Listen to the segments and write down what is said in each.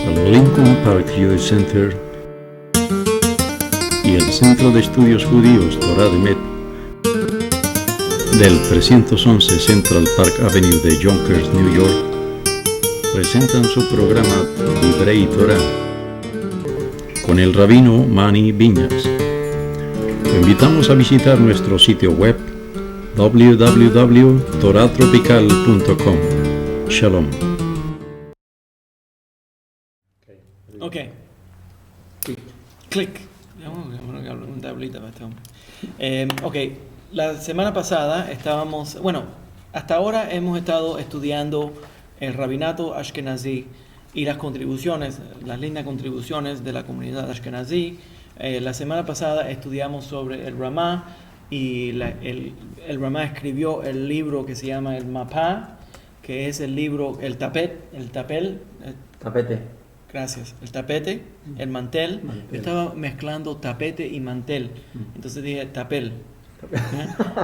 El Lincoln Park Jewish Center y el Centro de Estudios Judíos Torah de Met del 311 Central Park Avenue de Yonkers, New York, presentan su programa Divrei Torah con el rabino Mani Viñas. Lo invitamos a visitar nuestro sitio web www.toratropical.com. Shalom. Ok. Click. Una tablita para este hombre. Ok. La semana pasada hasta ahora hemos estado estudiando el rabinato ashkenazí y las contribuciones, las lindas contribuciones de la comunidad ashkenazí. La semana pasada estudiamos sobre el Ramá y el Ramá escribió el libro que se llama el Mapá, que es el libro, el tapete. Gracias. El tapete, el mantel. Yo estaba mezclando tapete y mantel. Entonces dije tapel.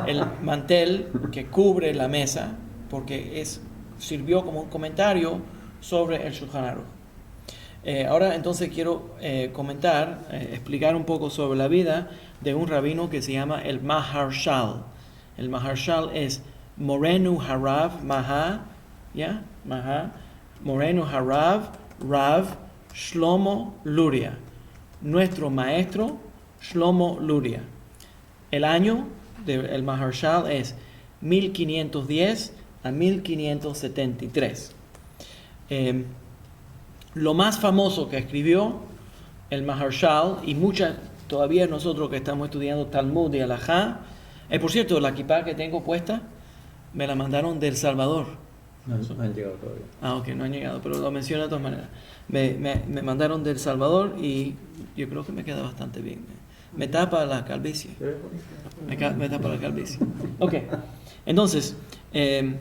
El mantel que cubre la mesa, porque sirvió como un comentario sobre el Shulchan Aruch. Ahora entonces quiero explicar un poco sobre la vida de un rabino que se llama el Maharshal. El Maharshal es Morenu Harav Morenu Harav Rav Shlomo Luria, nuestro maestro Shlomo Luria. El año del Maharshal es 1510 a 1573. Lo más famoso que escribió el Maharshal, y todavía nosotros que estamos estudiando Talmud y Halajá, por cierto, la kipá que tengo puesta me la mandaron de El Salvador. No han llegado todavía. Ok, no han llegado, pero lo menciono de todas maneras. Me mandaron de El Salvador y yo creo que me queda bastante bien. Me tapa la calvicie. Me tapa la calvicie. Ok, entonces, él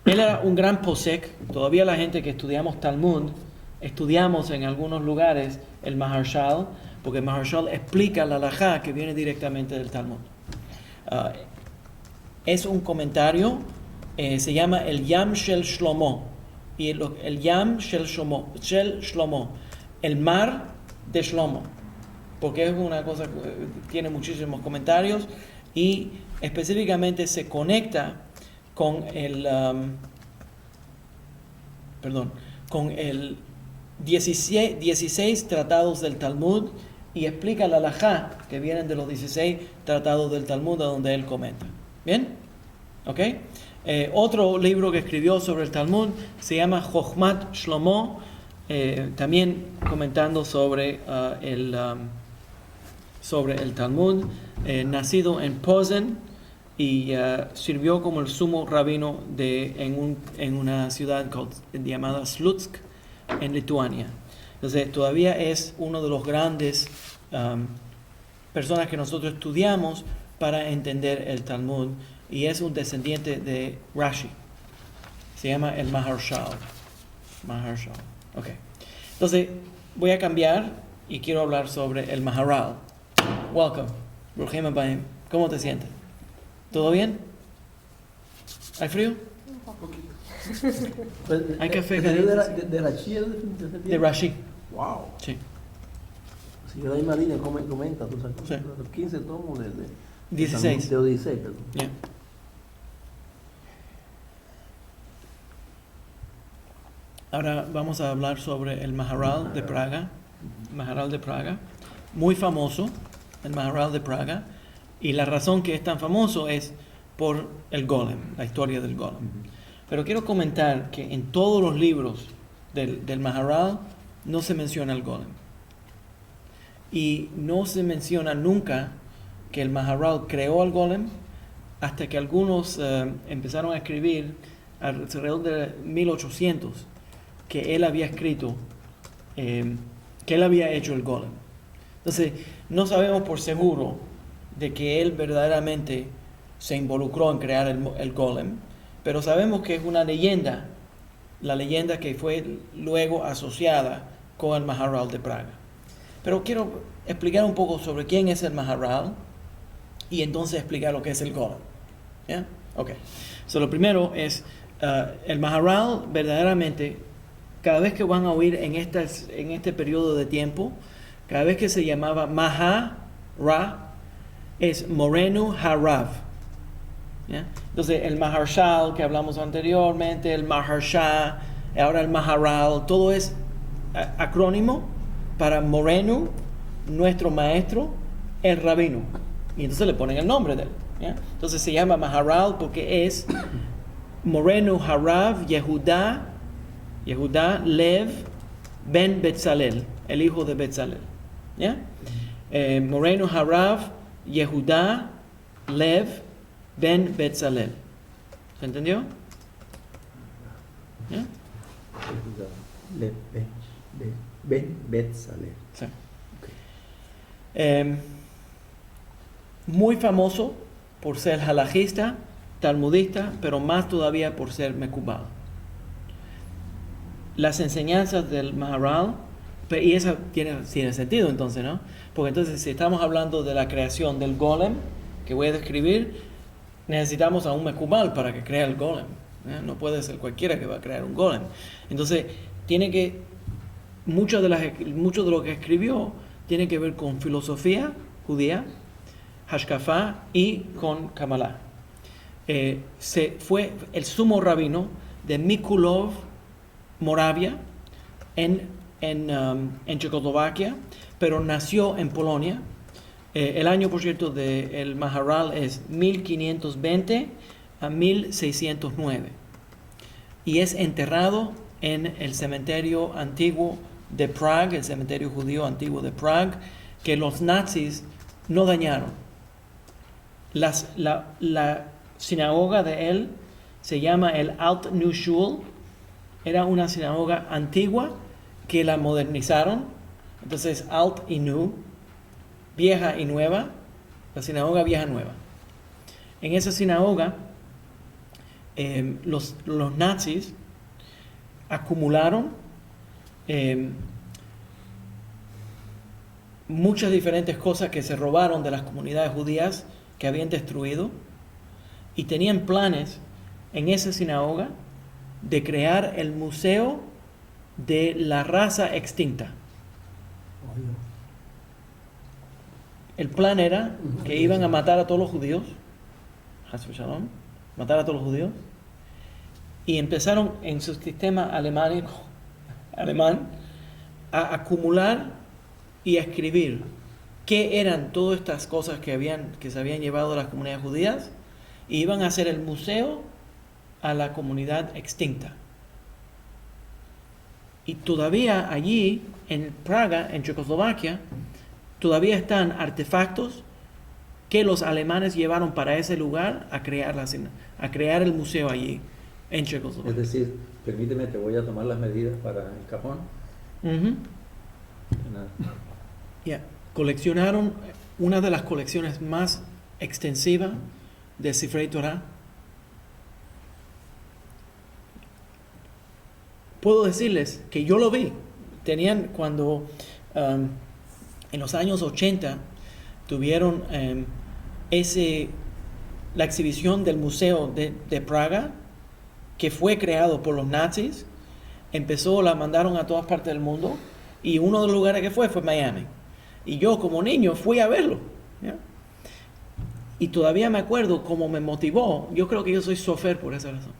era un gran posek. Todavía la gente que estudiamos Talmud, estudiamos en algunos lugares el Maharshal, porque el Maharshal explica la halajá que viene directamente del Talmud. Es un comentario. Se llama el Yam Shel Shlomo, y el Yam Shel Shlomo, el mar de Shlomo, porque es una cosa que tiene muchísimos comentarios y específicamente se conecta con con el 16 tratados del Talmud y explica la halajá que vienen de los 16 tratados del Talmud a donde él comenta. ¿Bien? ¿Ok? Otro libro que escribió sobre el Talmud se llama Chochmat Shlomo, también comentando sobre el Talmud, nacido en Posen y sirvió como el sumo rabino en una ciudad llamada Slutsk, en Lituania. Entonces todavía es uno de los grandes personas que nosotros estudiamos para entender el Talmud. Y es un descendiente de Rashi. Se llama el Maharshal. Ok. Entonces, voy a cambiar y quiero hablar sobre el Maharal. Welcome. Bruchim Habayim. ¿Cómo te sientes? ¿Todo bien? ¿Hay frío? Un poquito. ¿Hay café? ¿De Rashi? De Rashi. Wow. Sí. Si yo la misma línea comenta, tú sabes, Sí. los 15 tomos de 16. De Odisea, perdón. Yeah. Ahora vamos a hablar sobre el Maharal de Praga. Maharal de Praga. Muy famoso, el Maharal de Praga. Y la razón que es tan famoso es por el Golem, la historia del Golem. Pero quiero comentar que en todos los libros del Maharal no se menciona el Golem. Y no se menciona nunca que el Maharal creó al Golem hasta que algunos empezaron a escribir alrededor de 1800 que él había escrito, que él había hecho el Golem. Entonces, no sabemos por seguro de que él verdaderamente se involucró en crear el Golem, pero sabemos que es una leyenda, la leyenda que fue luego asociada con el Maharal de Praga. Pero quiero explicar un poco sobre quién es el Maharal y entonces explicar lo que es el Golem. ¿Ya? Ok. So, lo primero es el Maharal verdaderamente, cada vez que van a oír en este periodo de tiempo, cada vez que se llamaba Mahara, es Morenu Harav. ¿Ya? Entonces el Maharshal que hablamos anteriormente, el Maharsha, ahora el Maharal, todo es acrónimo para Morenu, nuestro maestro, el rabino. Y entonces le ponen el nombre de él. ¿Ya? Entonces se llama Maharal porque es Morenu Harav Yehuda Lev ben Betzalel, el hijo de Betzalel. ¿Ya? Morenu Harav Yehuda Lev ben Betzalel. ¿Se entendió? ¿Ya? Ben Betzalel. Sí. Muy famoso por ser halajista, talmudista, pero más todavía por ser mekubal. Las enseñanzas del Maharal, y eso tiene sentido entonces, ¿no? Porque entonces si estamos hablando de la creación del golem, que voy a describir, necesitamos a un mekubal para que crea el golem. No puede ser cualquiera que va a crear un golem. Entonces, mucho de lo que escribió tiene que ver con filosofía judía, Hashkafá y con Kabbalah. Fue el sumo rabino de Mikulov, Moravia, en Checoslovaquia, pero nació en Polonia. El año, por cierto, del Maharal es 1520 a 1609 y es enterrado en el cementerio antiguo de Praga, el cementerio judío antiguo de Praga, que los nazis no dañaron. La sinagoga de él se llama el Alt New Shul. Era una sinagoga antigua que la modernizaron. Entonces, Alt y New, vieja y nueva, la sinagoga vieja nueva. En esa sinagoga, los nazis acumularon muchas diferentes cosas que se robaron de las comunidades judías que habían destruido, y tenían planes en esa sinagoga de crear el museo de la raza extinta. El plan era que iban a matar a todos los judíos, matar a todos los judíos, y empezaron en su sistema alemán a acumular y a escribir qué eran todas estas cosas que se habían llevado a las comunidades judías, y iban a hacer el museo a la comunidad extinta. Y todavía allí, en Praga, en Checoslovaquia, todavía están artefactos que los alemanes llevaron para ese lugar a crear el museo allí, en Checoslovaquia. Es decir, permíteme, te voy a tomar las medidas para el cajón. Yeah. Coleccionaron una de las colecciones más extensivas de Sifrei Torah. Puedo decirles que yo lo vi. Tenían cuando en los años 80 tuvieron la exhibición del Museo de Praga, que fue creado por los nazis. La mandaron a todas partes del mundo, y uno de los lugares que fue Miami. Y yo como niño fui a verlo. ¿Ya? Y todavía me acuerdo cómo me motivó. Yo creo que yo soy sofer por esa razón.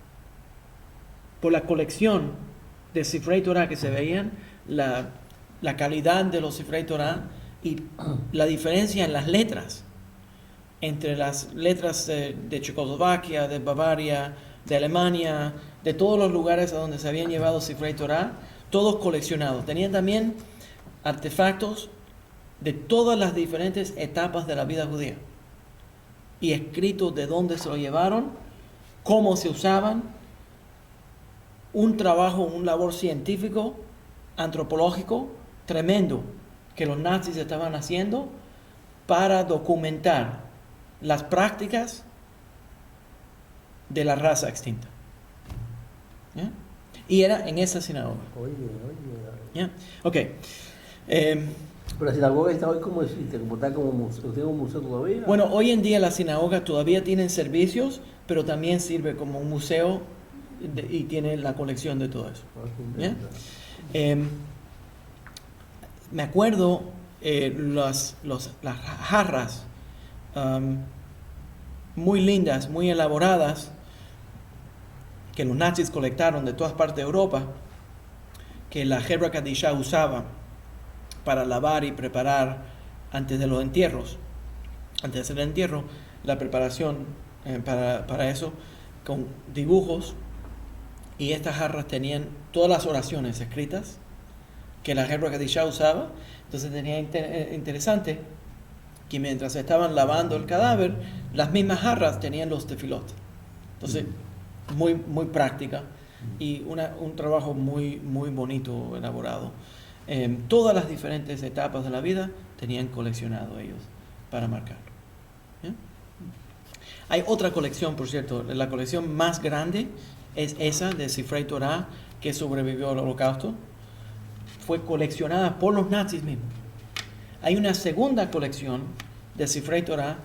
Por la colección de Sifrei Torah que se veían, la calidad de los Sifrei Torah y la diferencia en las letras. Entre las letras de Checoslovaquia, de Bavaria, de Alemania, de todos los lugares a donde se habían llevado Sifrei Torah, todos coleccionados. Tenían también artefactos de todas las diferentes etapas de la vida judía, y escritos de dónde se lo llevaron, cómo se usaban. Un labor científico, antropológico tremendo que los nazis estaban haciendo para documentar las prácticas de la raza extinta. ¿Ya? Y era en esa sinagoga. ¿Ya? Ok. Pero la sinagoga está hoy como existe, como está como museo. ¿Tiene un museo todavía? Bueno, hoy en día la sinagoga todavía tienen servicios, pero también sirve como un museo y tiene la colección de todo eso. ¿Ya? Me acuerdo las jarras muy lindas, muy elaboradas, que los nazis colectaron de todas partes de Europa, que la Hebra Kadishá usaba para lavar y preparar antes de los entierros. Antes de hacer el entierro, la preparación para eso, con dibujos, y estas jarras tenían todas las oraciones escritas que la Hebra Kadishá usaba. Entonces tenía interesante que mientras estaban lavando el cadáver, las mismas jarras tenían los tefilot. Entonces, muy, muy práctica y un trabajo muy, muy bonito, elaborado. Todas las diferentes etapas de la vida tenían coleccionado ellos para marcarlo. ¿Ya? Hay otra colección, por cierto, la colección más grande es esa de Sifrei Torah, que sobrevivió al Holocausto. Fue coleccionada por los nazis mismos. Hay una segunda colección de Sifrei Torah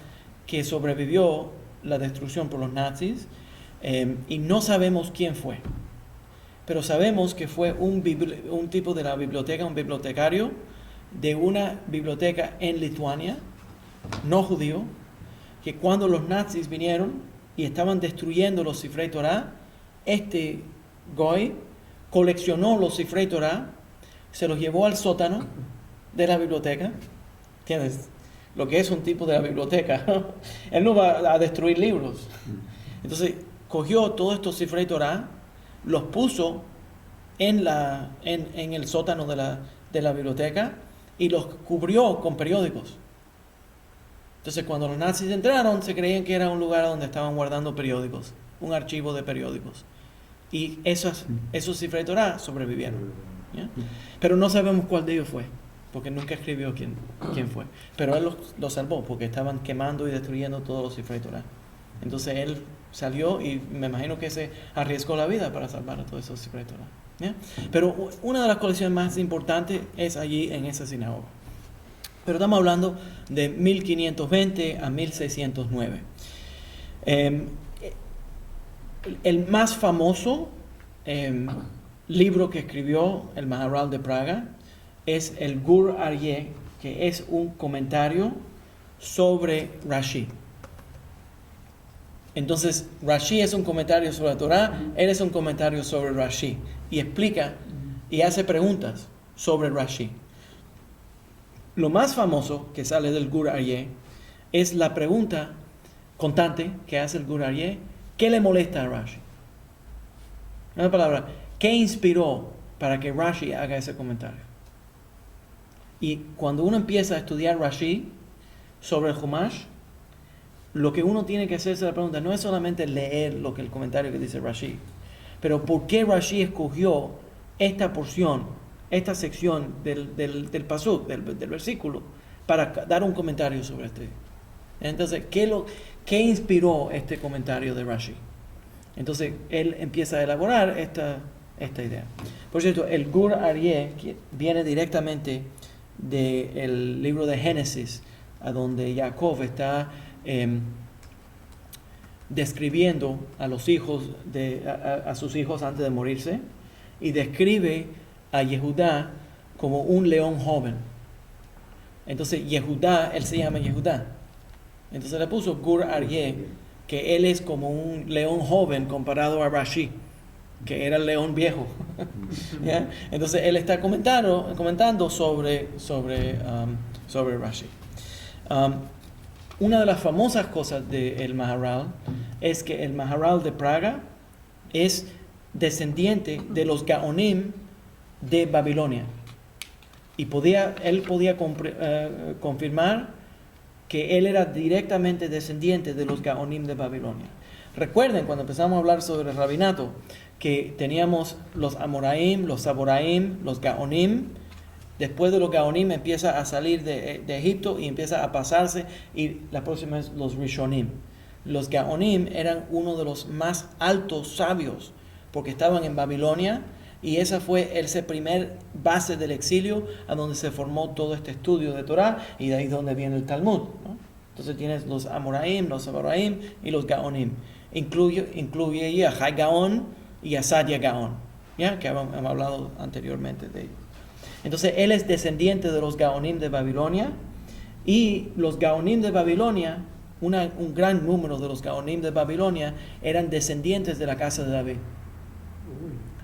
que sobrevivió la destrucción por los nazis, y no sabemos quién fue, pero sabemos que fue un tipo de la biblioteca, un bibliotecario de una biblioteca en Lituania, no judío, que cuando los nazis vinieron y estaban destruyendo los Sifrei Torah, este Goy coleccionó los Sifrei Torah, se los llevó al sótano de la biblioteca. ¿Entiendes? Lo que es un tipo de la biblioteca. Él no va a destruir libros. Entonces, cogió todos estos Sifrei Torah, los puso en el sótano de la biblioteca y los cubrió con periódicos. Entonces, cuando los nazis entraron, se creían que era un lugar donde estaban guardando periódicos, un archivo de periódicos. Y esos Sifrei Torah sobrevivieron. ¿Ya? Pero no sabemos cuál de ellos fue, porque nunca escribió quién fue. Pero él los salvó, porque estaban quemando y destruyendo todos los Sifrei Torah. Entonces él salió y me imagino que se arriesgó la vida para salvar a todos esos Sifrei Torah. ¿Ya? Pero una de las colecciones más importantes es allí en esa sinagoga. Pero estamos hablando de 1520 a 1609. El más famoso libro que escribió el Maharal de Praga es el Gur Aryeh, que es un comentario sobre Rashi. Entonces, Rashi es un comentario sobre la Torah, él es un comentario sobre Rashi, y explica y hace preguntas sobre Rashi. Lo más famoso que sale del Gur Aryeh es la pregunta constante que hace el Gur Aryeh: ¿qué le molesta a Rashi? En una palabra, ¿qué inspiró para que Rashi haga ese comentario? Y cuando uno empieza a estudiar Rashi sobre el Humash, lo que uno tiene que hacerse la pregunta no es solamente leer lo que el comentario que dice Rashi, pero ¿por qué Rashi escogió esta porción, esta sección del pasuk, del versículo, para dar un comentario sobre este? Entonces, ¿qué inspiró este comentario de Rashi? Entonces, él empieza a elaborar esta idea. Por cierto, el Gur Aryeh viene directamente del libro de Génesis, a donde Jacob está describiendo a los hijos a sus hijos antes de morirse, y describe a Yehudá como un león joven. Entonces Yehudá, él se llama Yehudá, entonces le puso Gur Aryeh, que él es como un león joven comparado a Rashi, que era el león viejo. ¿Ya? Entonces él está comentando sobre Rashi. Una de las famosas cosas del Maharal es que el Maharal de Praga es descendiente de los Gaonim de Babilonia, y él podía confirmar que él era directamente descendiente de los Gaonim de Babilonia. Recuerden, cuando empezamos a hablar sobre el rabinato, que teníamos los Amoraim, los Saboraim, los Gaonim. Después de los Gaonim empieza a salir de Egipto y empieza a pasarse, y la próxima es los Rishonim. Los Gaonim eran uno de los más altos sabios, porque estaban en Babilonia, y esa fue esa primer base del exilio, a donde se formó todo este estudio de Torah, y de ahí es donde viene el Talmud, ¿no? Entonces tienes los Amoraim, los Saboraim y los Gaonim. Incluye ahí a Jai Gaon, y a Sadia Gaon, ¿ya? Que hemos hablado anteriormente de ellos. Entonces él es descendiente de los Gaonim de Babilonia, y los Gaonim de Babilonia, un gran número de los Gaonim de Babilonia eran descendientes de la casa de David.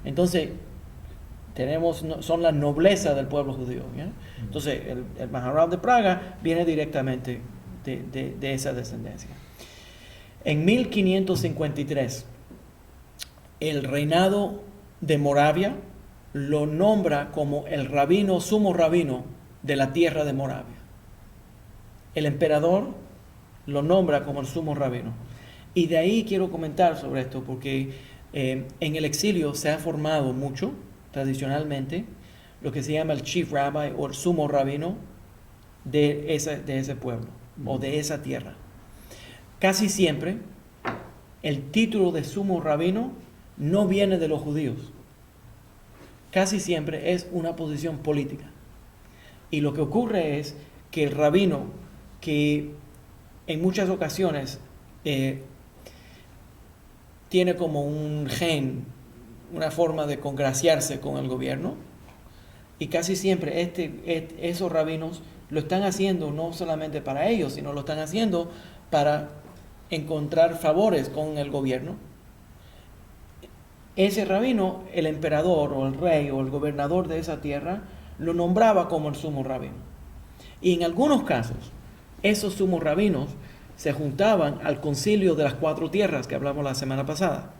Entonces son la nobleza del pueblo judío, ¿ya? Entonces el Maharal de Praga viene directamente de esa descendencia. En 1553 el reinado de Moravia lo nombra como el rabino, sumo rabino de la tierra de Moravia. El emperador lo nombra como el sumo rabino. Y de ahí quiero comentar sobre esto, porque en el exilio se ha formado mucho, tradicionalmente, lo que se llama el chief rabbi o el sumo rabino de ese pueblo o de esa tierra. Casi siempre el título de sumo rabino no viene de los judíos. Casi siempre es una posición política. Y lo que ocurre es que el rabino, que en muchas ocasiones tiene como un gen, una forma de congraciarse con el gobierno, y casi siempre esos rabinos lo están haciendo no solamente para ellos, sino lo están haciendo para encontrar favores con el gobierno. Ese rabino, el emperador o el rey o el gobernador de esa tierra, lo nombraba como el sumo rabino. Y en algunos casos, esos sumos rabinos se juntaban al concilio de las 4 tierras que hablamos la semana pasada.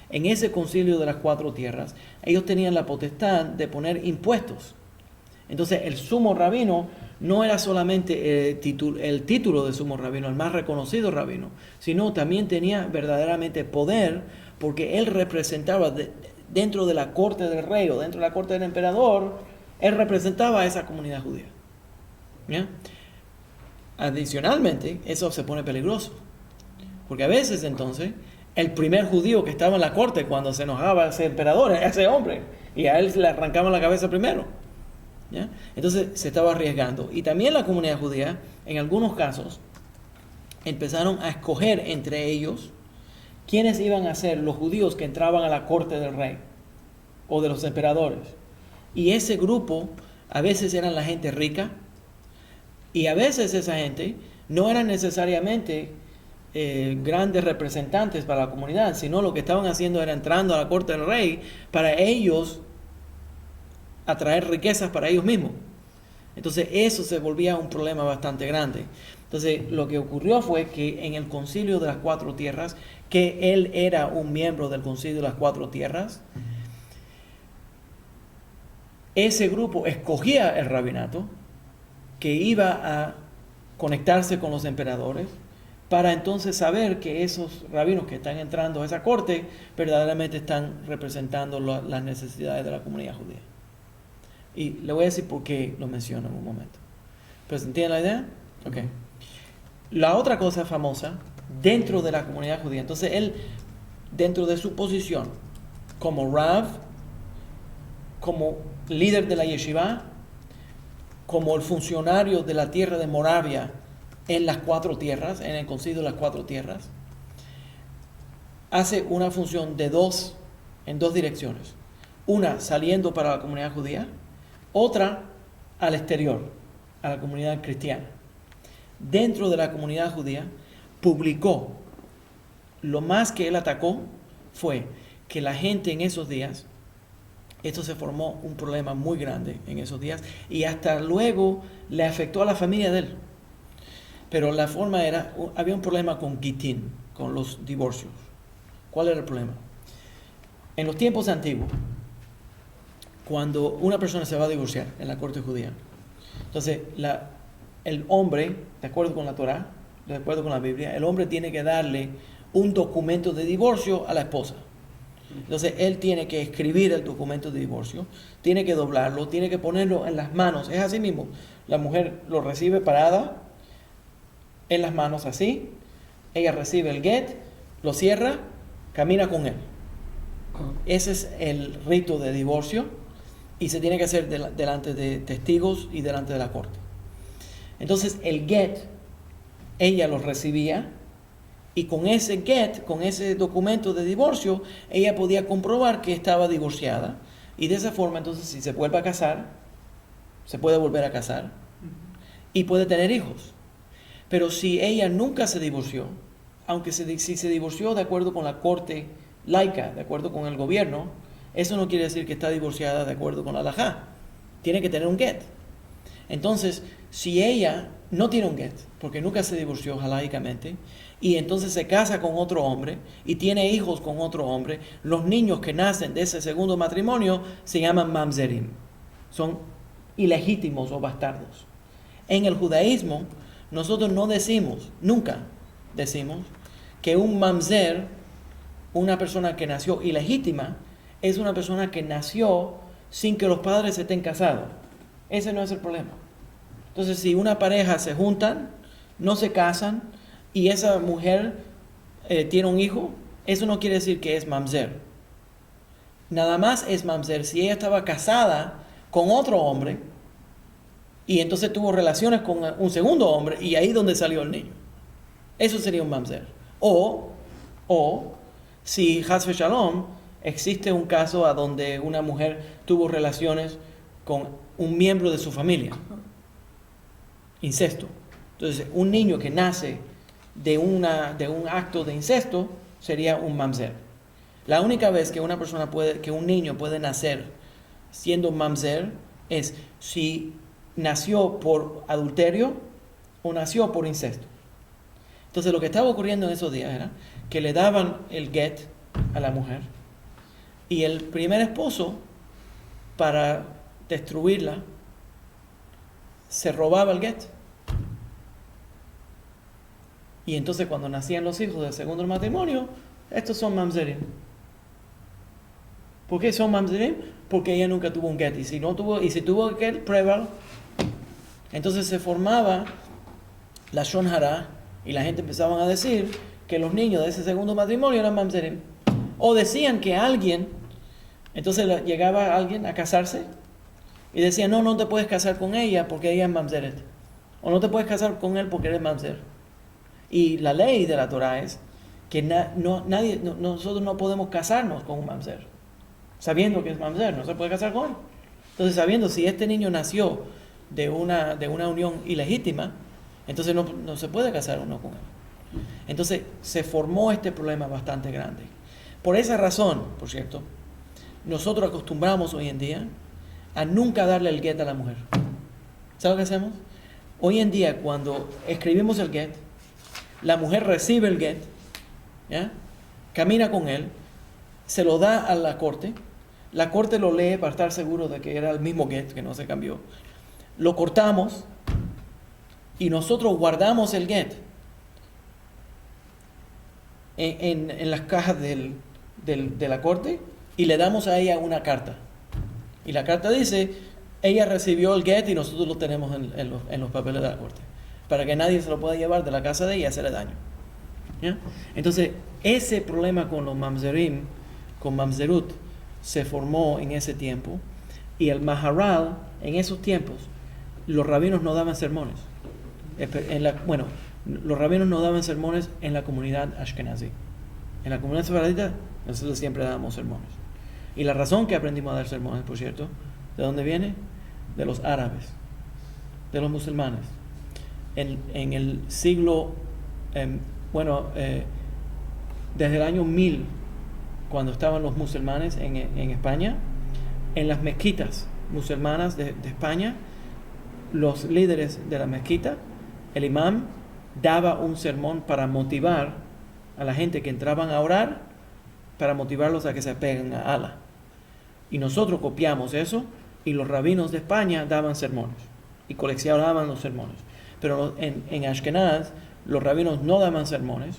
En ese concilio de las 4 tierras, ellos tenían la potestad de poner impuestos. Entonces, el sumo rabino no era solamente el título de sumo rabino, el más reconocido rabino, sino también tenía verdaderamente poder, porque él representaba dentro de la corte del rey o dentro de la corte del emperador, él representaba a esa comunidad judía. ¿Ya? Adicionalmente, eso se pone peligroso, porque a veces entonces el primer judío que estaba en la corte cuando se enojaba ese emperador era ese hombre, y a él le arrancaban la cabeza primero. ¿Ya? Entonces se estaba arriesgando. Y también la comunidad judía, en algunos casos, empezaron a escoger entre ellos quiénes iban a ser los judíos que entraban a la corte del rey o de los emperadores. Y ese grupo a veces eran la gente rica, y a veces esa gente no eran necesariamente grandes representantes para la comunidad, sino lo que estaban haciendo era entrando a la corte del rey para ellos atraer riquezas para ellos mismos. Entonces eso se volvía un problema bastante grande. Entonces lo que ocurrió fue que en el concilio de las 4 tierras, que él era un miembro del concilio de las 4 tierras, ese grupo escogía el rabinato que iba a conectarse con los emperadores, para entonces saber que esos rabinos que están entrando a esa corte verdaderamente están representando las necesidades de la comunidad judía. Y le voy a decir por qué lo menciono en un momento. ¿Pero se entiende la idea? Ok. La otra cosa famosa dentro de la comunidad judía, entonces él, dentro de su posición como Rav, como líder de la yeshiva, como el funcionario de la tierra de Moravia en las 4 tierras, en el concilio de las 4 tierras, hace una función en dos direcciones. Una saliendo para la comunidad judía, otra al exterior, a la comunidad cristiana. Dentro de la comunidad judía, publicó, lo más que él atacó fue que la gente en esos días, esto se formó un problema muy grande en esos días, y hasta luego le afectó a la familia de él. Pero la forma había un problema con Gitin, con los divorcios. ¿Cuál era el problema? En los tiempos antiguos, cuando una persona se va a divorciar en la corte judía, entonces el hombre, de acuerdo con la Torá, de acuerdo con la Biblia, el hombre tiene que darle un documento de divorcio a la esposa. Entonces él tiene que escribir el documento de divorcio, tiene que doblarlo, tiene que ponerlo en las manos. Es así mismo. La mujer lo recibe parada en las manos así, ella recibe el get, lo cierra, camina con él. Ese es el rito de divorcio, y se tiene que hacer delante de testigos y delante de la corte. Entonces el get, ella lo recibía Y con ese get, con ese documento de divorcio, ella podía comprobar que estaba divorciada. Y de esa forma, entonces, si se vuelve a casar, se puede volver a casar y puede tener hijos. Pero si ella nunca se divorció, aunque si se divorció de acuerdo con la corte laica, de acuerdo con el gobierno, eso no quiere decir que está divorciada de acuerdo con la halajá. Tiene que tener un get. Entonces, si ella no tiene un get, porque nunca se divorció halaicamente, y entonces se casa con otro hombre y tiene hijos con otro hombre, los niños que nacen de ese segundo matrimonio se llaman mamzerim. Son ilegítimos o bastardos. En el judaísmo, nosotros no decimos, nunca decimos, que un mamzer, una persona que nació ilegítima, es una persona que nació sin que los padres estén casados. Ese no es el problema. Entonces, si una pareja se juntan, no se casan, y esa mujer tiene un hijo, eso no quiere decir que es mamzer. Nada más es mamzer si ella estaba casada con otro hombre, y entonces tuvo relaciones con un segundo hombre, y ahí donde salió el niño. Eso sería un mamzer. O si Chas v'Shalom, existe un caso a donde una mujer tuvo relaciones con un miembro de su familia. Incesto. Entonces, un niño que nace de un acto de incesto sería un mamzer. La única vez que un niño puede nacer siendo mamzer es si nació por adulterio o nació por incesto. Entonces, lo que estaba ocurriendo en esos días era que le daban el get a la mujer, y el primer esposo, para destruirla, se robaba el get. Y entonces cuando nacían los hijos del segundo matrimonio, estos son mamzerim. ¿Por qué son mamzerim? Porque ella nunca tuvo un get. Y si tuvo el get, pruébalo. Entonces se formaba la shon hara, y la gente empezaba a decir que los niños de ese segundo matrimonio eran mamzerim. O decían que alguien, entonces llegaba alguien a casarse y decía, no te puedes casar con ella porque ella es mamzeret. O no te puedes casar con él porque eres mamzer. Y la ley de la Torah es que nosotros no podemos casarnos con un mamzer. Sabiendo que es mamzer, no se puede casar con él. Entonces, sabiendo si este niño nació de una unión ilegítima, entonces no se puede casar uno con él. Entonces, se formó este problema bastante grande. Por esa razón, por cierto, nosotros acostumbramos hoy en día a nunca darle el get a la mujer. ¿Sabes lo que hacemos? Hoy en día, cuando escribimos el get, la mujer recibe el get, ¿ya? Camina con él, se lo da a la corte lo lee para estar seguro de que era el mismo get, que no se cambió. Lo cortamos y nosotros guardamos el get en las cajas de la corte, y le damos a ella una carta. Y la carta dice, ella recibió el get y nosotros lo tenemos en los papeles de la corte, para que nadie se lo pueda llevar de la casa de ella y hacerle daño. ¿Ya? Entonces, ese problema con los mamzerim, con mamzerut, se formó en ese tiempo, y el Maharal, en esos tiempos, los rabinos no daban sermones. Los rabinos no daban sermones en la comunidad ashkenazí. En la comunidad sefaradita, nosotros siempre dábamos sermones. Y la razón que aprendimos a dar sermones, por cierto, ¿de dónde viene? De los árabes, de los musulmanes. En el siglo, desde el año 1000, cuando estaban los musulmanes en España, en las mezquitas musulmanas de España, los líderes de la mezquita, el imam, daba un sermón para motivar a la gente que entraban a orar, para motivarlos a que se apeguen a Allah. Y nosotros copiamos eso, y los rabinos de España daban sermones y coleccionaban los sermones. Pero en Ashkenaz los rabinos no daban sermones.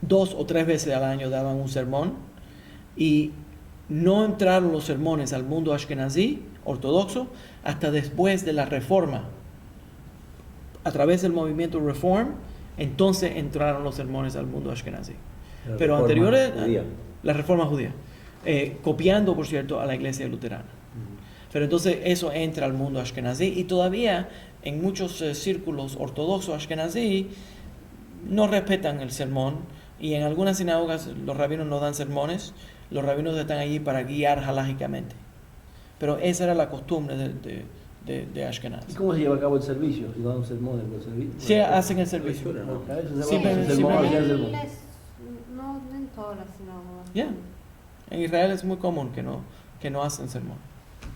2 o 3 veces al año daban un sermón, y no entraron los sermones al mundo ashkenazí ortodoxo hasta después de la Reforma. A través del movimiento Reform, entonces entraron los sermones al mundo ashkenazí. Pero anteriores, la Reforma judía, copiando, por cierto, a la iglesia luterana. Pero entonces eso entra al mundo ashkenazí, y todavía en muchos círculos ortodoxos ashkenazí no respetan el sermón, y en algunas sinagogas los rabinos no dan sermones, los rabinos están allí para guiar halágicamente. Pero esa era la costumbre de Ashkenaz. ¿Y cómo se lleva a cabo el servicio? Si dan un sermón del servicio. Sí, hacen el servicio. A veces Sí, pero- sí, sermón, pero- el sermón. No en todas las sinagogas. Ya. En Israel es muy común que no hacen sermón.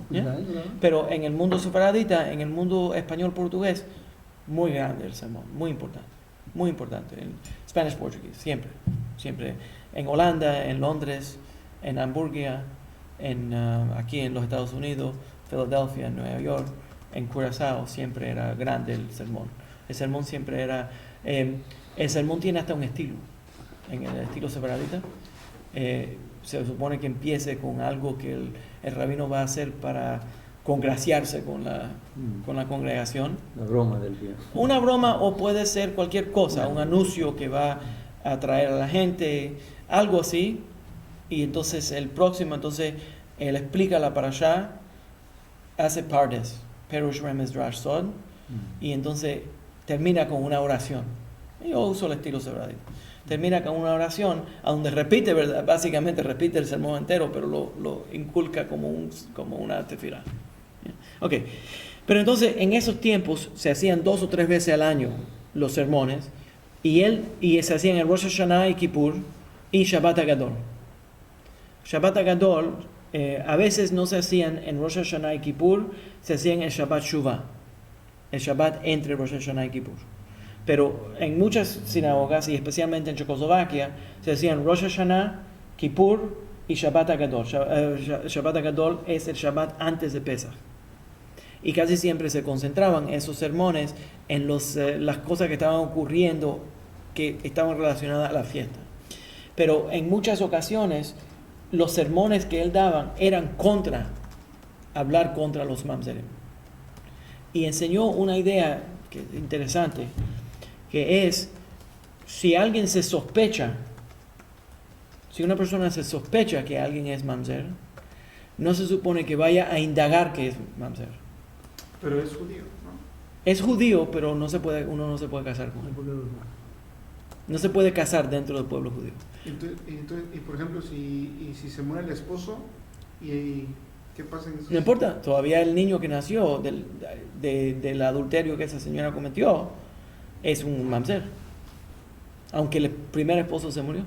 ¿Ya? ¿No? Pero en el mundo sefaradita, en el mundo español-portugués, muy grande el sermón, muy importante. Muy importante. En Spanish Portuguese, siempre. Siempre. En Holanda, en Londres, en Hamburguesa, aquí en los Estados Unidos, Filadelfia, en Nueva York, en Curazao, siempre era grande el sermón. El sermón siempre era... el sermón tiene hasta un estilo. En el estilo sefaradita, se supone que empiece con algo que el rabino va a hacer para congraciarse con la congregación. La broma del día. Una broma, o puede ser cualquier cosa, un anuncio que va a atraer a la gente, algo así. Y entonces el próximo, él explica la parashá, hace pardes, Perush Remes Drash Sod, y entonces termina con una oración. Yo uso el estilo sefaradita. Termina con una oración a donde repite, ¿verdad? Básicamente repite el sermón entero, pero lo inculca como una tefilá. Ok, pero entonces en esos tiempos se hacían 2 o 3 veces al año los sermones, y se hacían en Rosh Hashanah y Kippur y Shabbat Hagadol. Shabbat Hagadol a veces no se hacían en Rosh Hashanah y Kippur, se hacían en Shabbat Shuvah, el Shabbat entre Rosh Hashanah y Kippur. Pero en muchas sinagogas, y especialmente en Checoslovaquia, se hacían Rosh Hashanah, Kippur y Shabbat Hagadol. Shabbat Hagadol es el Shabbat antes de Pesach. Y casi siempre se concentraban esos sermones en las cosas que estaban ocurriendo, que estaban relacionadas a la fiesta. Pero en muchas ocasiones, los sermones que él daba eran hablar contra los mamzerim. Y enseñó una idea que es interesante, que es, si alguien se sospecha, si una persona se sospecha que alguien es mamzer, no se supone que vaya a indagar que es mamzer. Pero es judío, ¿no? Es judío, pero uno no se puede casar con él. No se puede casar dentro del pueblo judío. Y por ejemplo, si se muere el esposo, ¿y qué pasa en eso? No importa, todavía el niño que nació del adulterio que esa señora cometió es un mamzer, aunque el primer esposo se murió.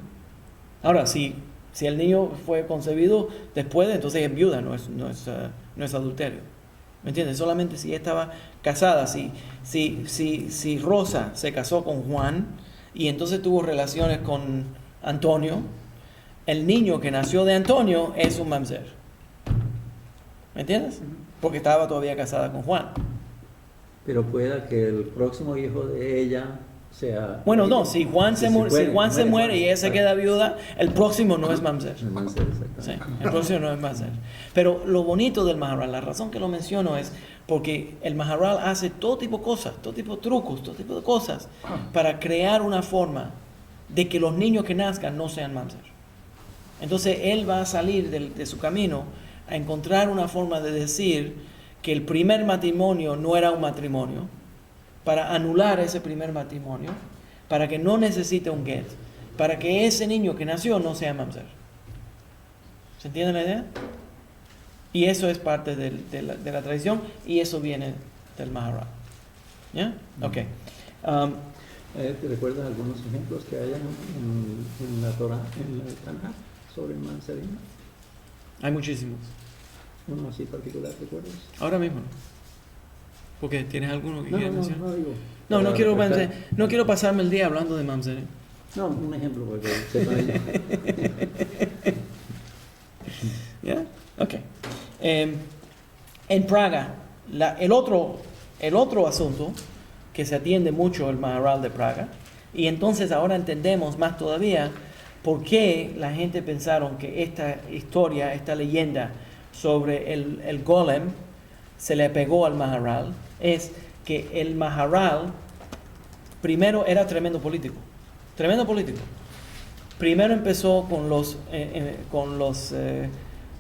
Ahora, si el niño fue concebido después, entonces es viuda, no es adulterio. ¿Me entiendes? Solamente si estaba casada, si Rosa se casó con Juan y entonces tuvo relaciones con Antonio, el niño que nació de Antonio es un mamzer. ¿Me entiendes? Porque estaba todavía casada con Juan. Pero pueda que el próximo hijo de ella sea... Bueno, no, si Juan se muere y ella se queda viuda, el próximo no es mamzer. El mamzer, exactamente. Sí, el próximo no es mamzer. Pero lo bonito del Maharal, la razón que lo menciono es porque el Maharal hace todo tipo de cosas, todo tipo de trucos, todo tipo de cosas para crear una forma de que los niños que nazcan no sean mamzer. Entonces él va a salir de su camino a encontrar una forma de decir que el primer matrimonio no era un matrimonio, para anular ese primer matrimonio, para que no necesite un get, para que ese niño que nació no sea mamzer. ¿Se entiende la idea? Y eso es parte de la tradición, y eso viene del Maharal. ¿Ya? Ok. ¿Te recuerdas algunos ejemplos que hayan en la Torah, en la Tanaj, sobre el mamzerim? Hay muchísimos. Uno así particular, ¿te acuerdas? Ahora mismo no. Porque tienes alguno que quieras mencionar. digo. No quiero pasarme el día hablando de mamzer. No, un ejemplo para que sepan ellos. ¿Ya? Ok. En Praga, el otro asunto que se atiende mucho el Maharal de Praga, y entonces ahora entendemos más todavía por qué la gente pensaron que esta historia, esta leyenda sobre el golem se le pegó al Maharal, es que el Maharal primero era tremendo político. Primero empezó con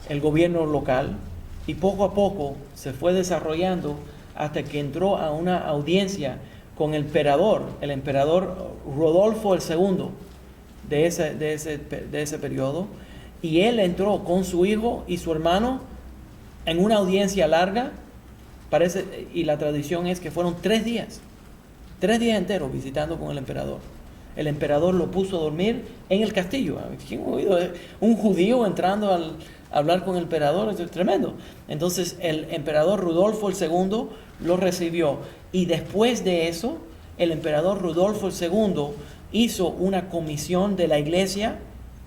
el gobierno local, y poco a poco se fue desarrollando hasta que entró a una audiencia con el emperador Rodolfo II de ese periodo, y él entró con su hijo y su hermano en una audiencia larga, y la tradición es que fueron 3 días enteros visitando con el emperador. El emperador lo puso a dormir en el castillo. ¿Quién ha oído un judío entrando a hablar con el emperador? Eso es tremendo. Entonces el emperador Rudolfo II lo recibió, y después de eso el emperador Rudolfo II hizo una comisión de la iglesia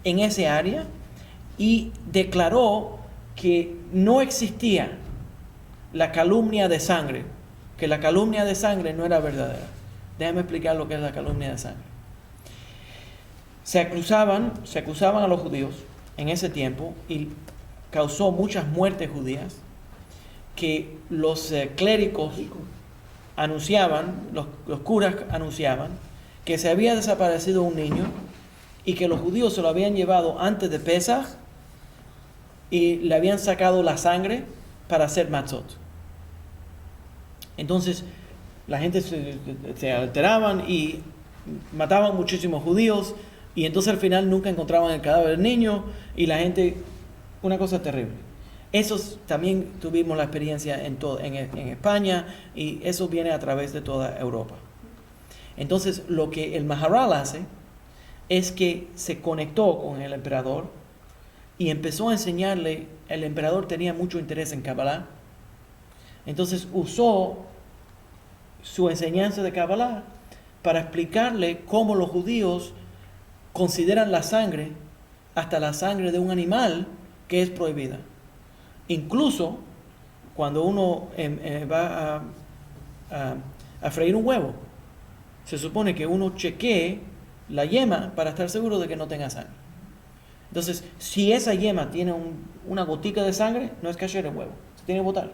en ese área y declaró que no existía la calumnia de sangre, que la calumnia de sangre no era verdadera. Déjame explicar lo que es la calumnia de sangre. Se acusaban a los judíos en ese tiempo, y causó muchas muertes judías, que los clérigos anunciaban, los curas anunciaban que se había desaparecido un niño y que los judíos se lo habían llevado antes de Pesaj y le habían sacado la sangre para hacer matzot. Entonces la gente se alteraban y mataban muchísimos judíos, y entonces al final nunca encontraban el cadáver del niño, y la gente, una cosa terrible. Eso también tuvimos la experiencia en España, y eso viene a través de toda Europa. Entonces lo que el Maharal hace es que se conectó con el emperador y empezó a enseñarle. El emperador tenía mucho interés en Kabbalah, entonces usó su enseñanza de Kabbalah para explicarle cómo los judíos consideran la sangre, hasta la sangre de un animal, que es prohibida. Incluso cuando uno va a freír un huevo, se supone que uno chequee la yema para estar seguro de que no tenga sangre. Entonces, si esa yema tiene una gotica de sangre, no es kasher el huevo, se tiene que botar.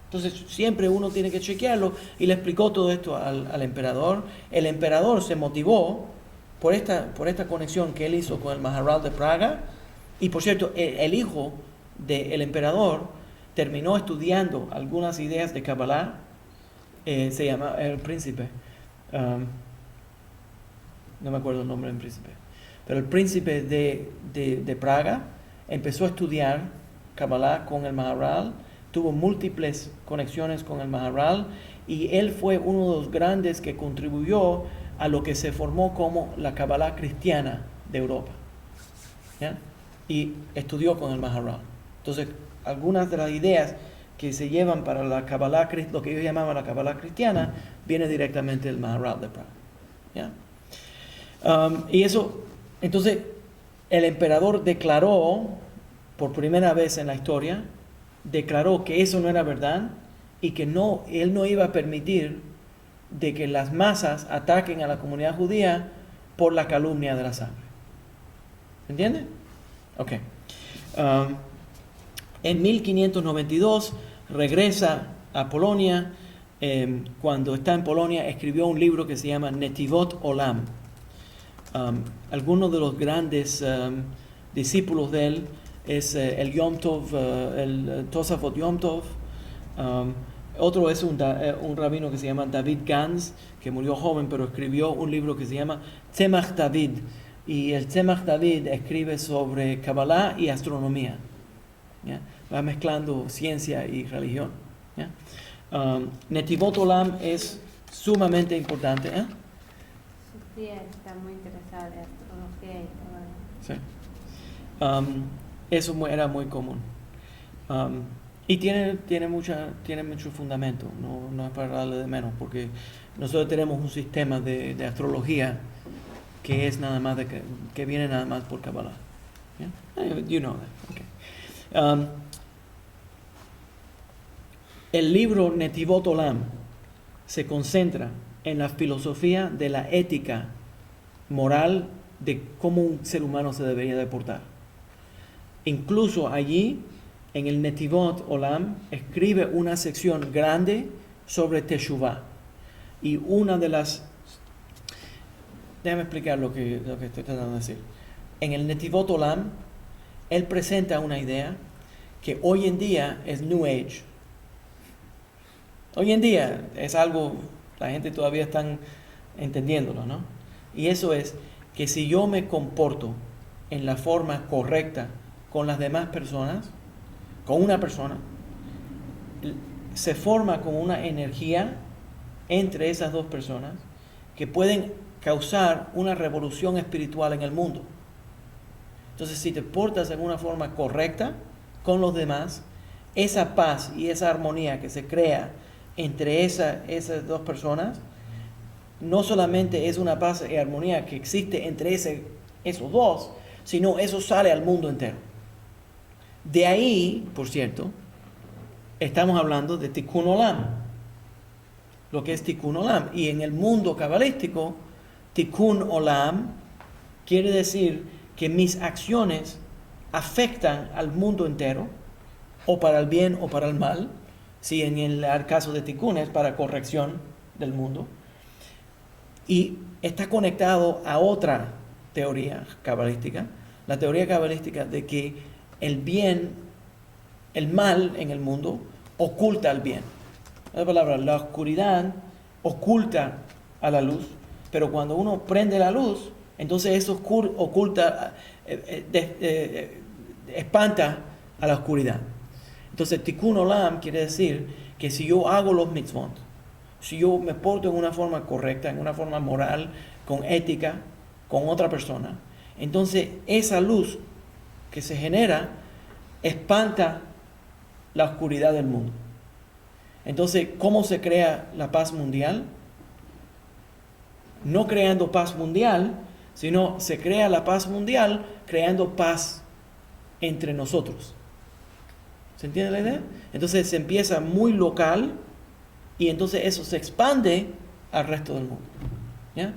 Entonces, siempre uno tiene que chequearlo, y le explicó todo esto al emperador. El emperador se motivó por esta conexión que él hizo con el Maharal de Praga, y por cierto, el hijo del emperador terminó estudiando algunas ideas de Kabbalah. Se llama el príncipe, no me acuerdo el nombre del príncipe, pero el príncipe de Praga empezó a estudiar Kabbalah con el Maharal, tuvo múltiples conexiones con el Maharal, y él fue uno de los grandes que contribuyó a lo que se formó como la Kabbalah cristiana de Europa, ¿ya? Y estudió con el Maharal. Entonces, algunas de las ideas que se llevan para la Kabbalah, lo que ellos llamaban la Kabbalah cristiana, viene directamente del Maharal de Praga, ¿ya? Y eso, entonces, el emperador declaró, por primera vez en la historia, declaró que eso no era verdad, y que él no iba a permitir de que las masas ataquen a la comunidad judía por la calumnia de la sangre. ¿Entiende? Ok. En 1592 regresa a Polonia. Cuando está en Polonia escribió un libro que se llama Netivot Olam. Algunos de los grandes discípulos de él es el Yom Tov, el Tosafot Yom Tov. Otro es un rabino que se llama David Gans, que murió joven, pero escribió un libro que se llama Tzemach David. Y el Tzemach David escribe sobre Kabbalah y astronomía, ¿ya? Va mezclando ciencia y religión, ¿ya? Netivot Olam es sumamente importante, ¿eh? Su tía está muy interesada en astrología y todo. Sí. Eso era muy común. Y tiene mucho fundamento, no es para darle de menos, porque nosotros tenemos un sistema de astrología que es nada más que viene nada más por Kabbalah. Yeah? You know that. Okay. El libro Netivot Olam se concentra en la filosofía de la ética moral de cómo un ser humano se debería de portar. Incluso allí, en el Netivot Olam, escribe una sección grande sobre Teshuvah. Y una de las... Déjame explicar lo que estoy tratando de decir. En el Netivot Olam, él presenta una idea que hoy en día es New Age. Hoy en día es algo La gente todavía está entendiéndolo, ¿no? Y eso es que si yo me comporto en la forma correcta con las demás personas, con una persona, se forma como una energía entre esas dos personas que pueden causar una revolución espiritual en el mundo. Entonces, si te portas de una forma correcta con los demás, esa paz y esa armonía que se crea entre esas dos personas, no solamente es una paz y armonía que existe entre esos dos, sino eso sale al mundo entero. De ahí, por cierto, estamos hablando de Tikkun Olam, lo que es Tikkun Olam. Y en el mundo cabalístico, Tikkun Olam quiere decir que mis acciones afectan al mundo entero, o para el bien o para el mal, si en el caso de Tikkun es para corrección del mundo, y está conectado a otra teoría cabalística, la teoría cabalística de que el mal en el mundo oculta el bien. La palabra, la oscuridad oculta a la luz, pero cuando uno prende la luz, entonces eso oculta, espanta a la oscuridad. Entonces, Tikkun Olam quiere decir que si yo hago los mitzvot, si yo me porto en una forma correcta, en una forma moral, con ética, con otra persona, entonces esa luz que se genera espanta la oscuridad del mundo. Entonces, ¿cómo se crea la paz mundial? No creando paz mundial, sino se crea la paz mundial creando paz entre nosotros. ¿Se entiende la idea? Entonces se empieza muy local y entonces eso se expande al resto del mundo. ¿Ya?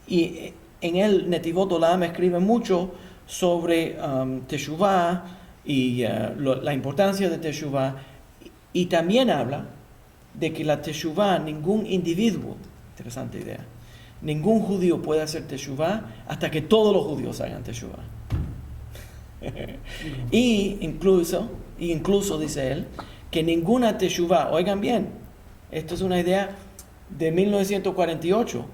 Y en el Netivot Olam escribe mucho sobre Teshuvah y la importancia de Teshuvah, y también habla de que la Teshuvah, ningún individuo, interesante idea, ningún judío puede hacer Teshuvah hasta que todos los judíos hagan Teshuvah. Y incluso dice él que ninguna Teshuvah, oigan bien, esto es una idea de 1948,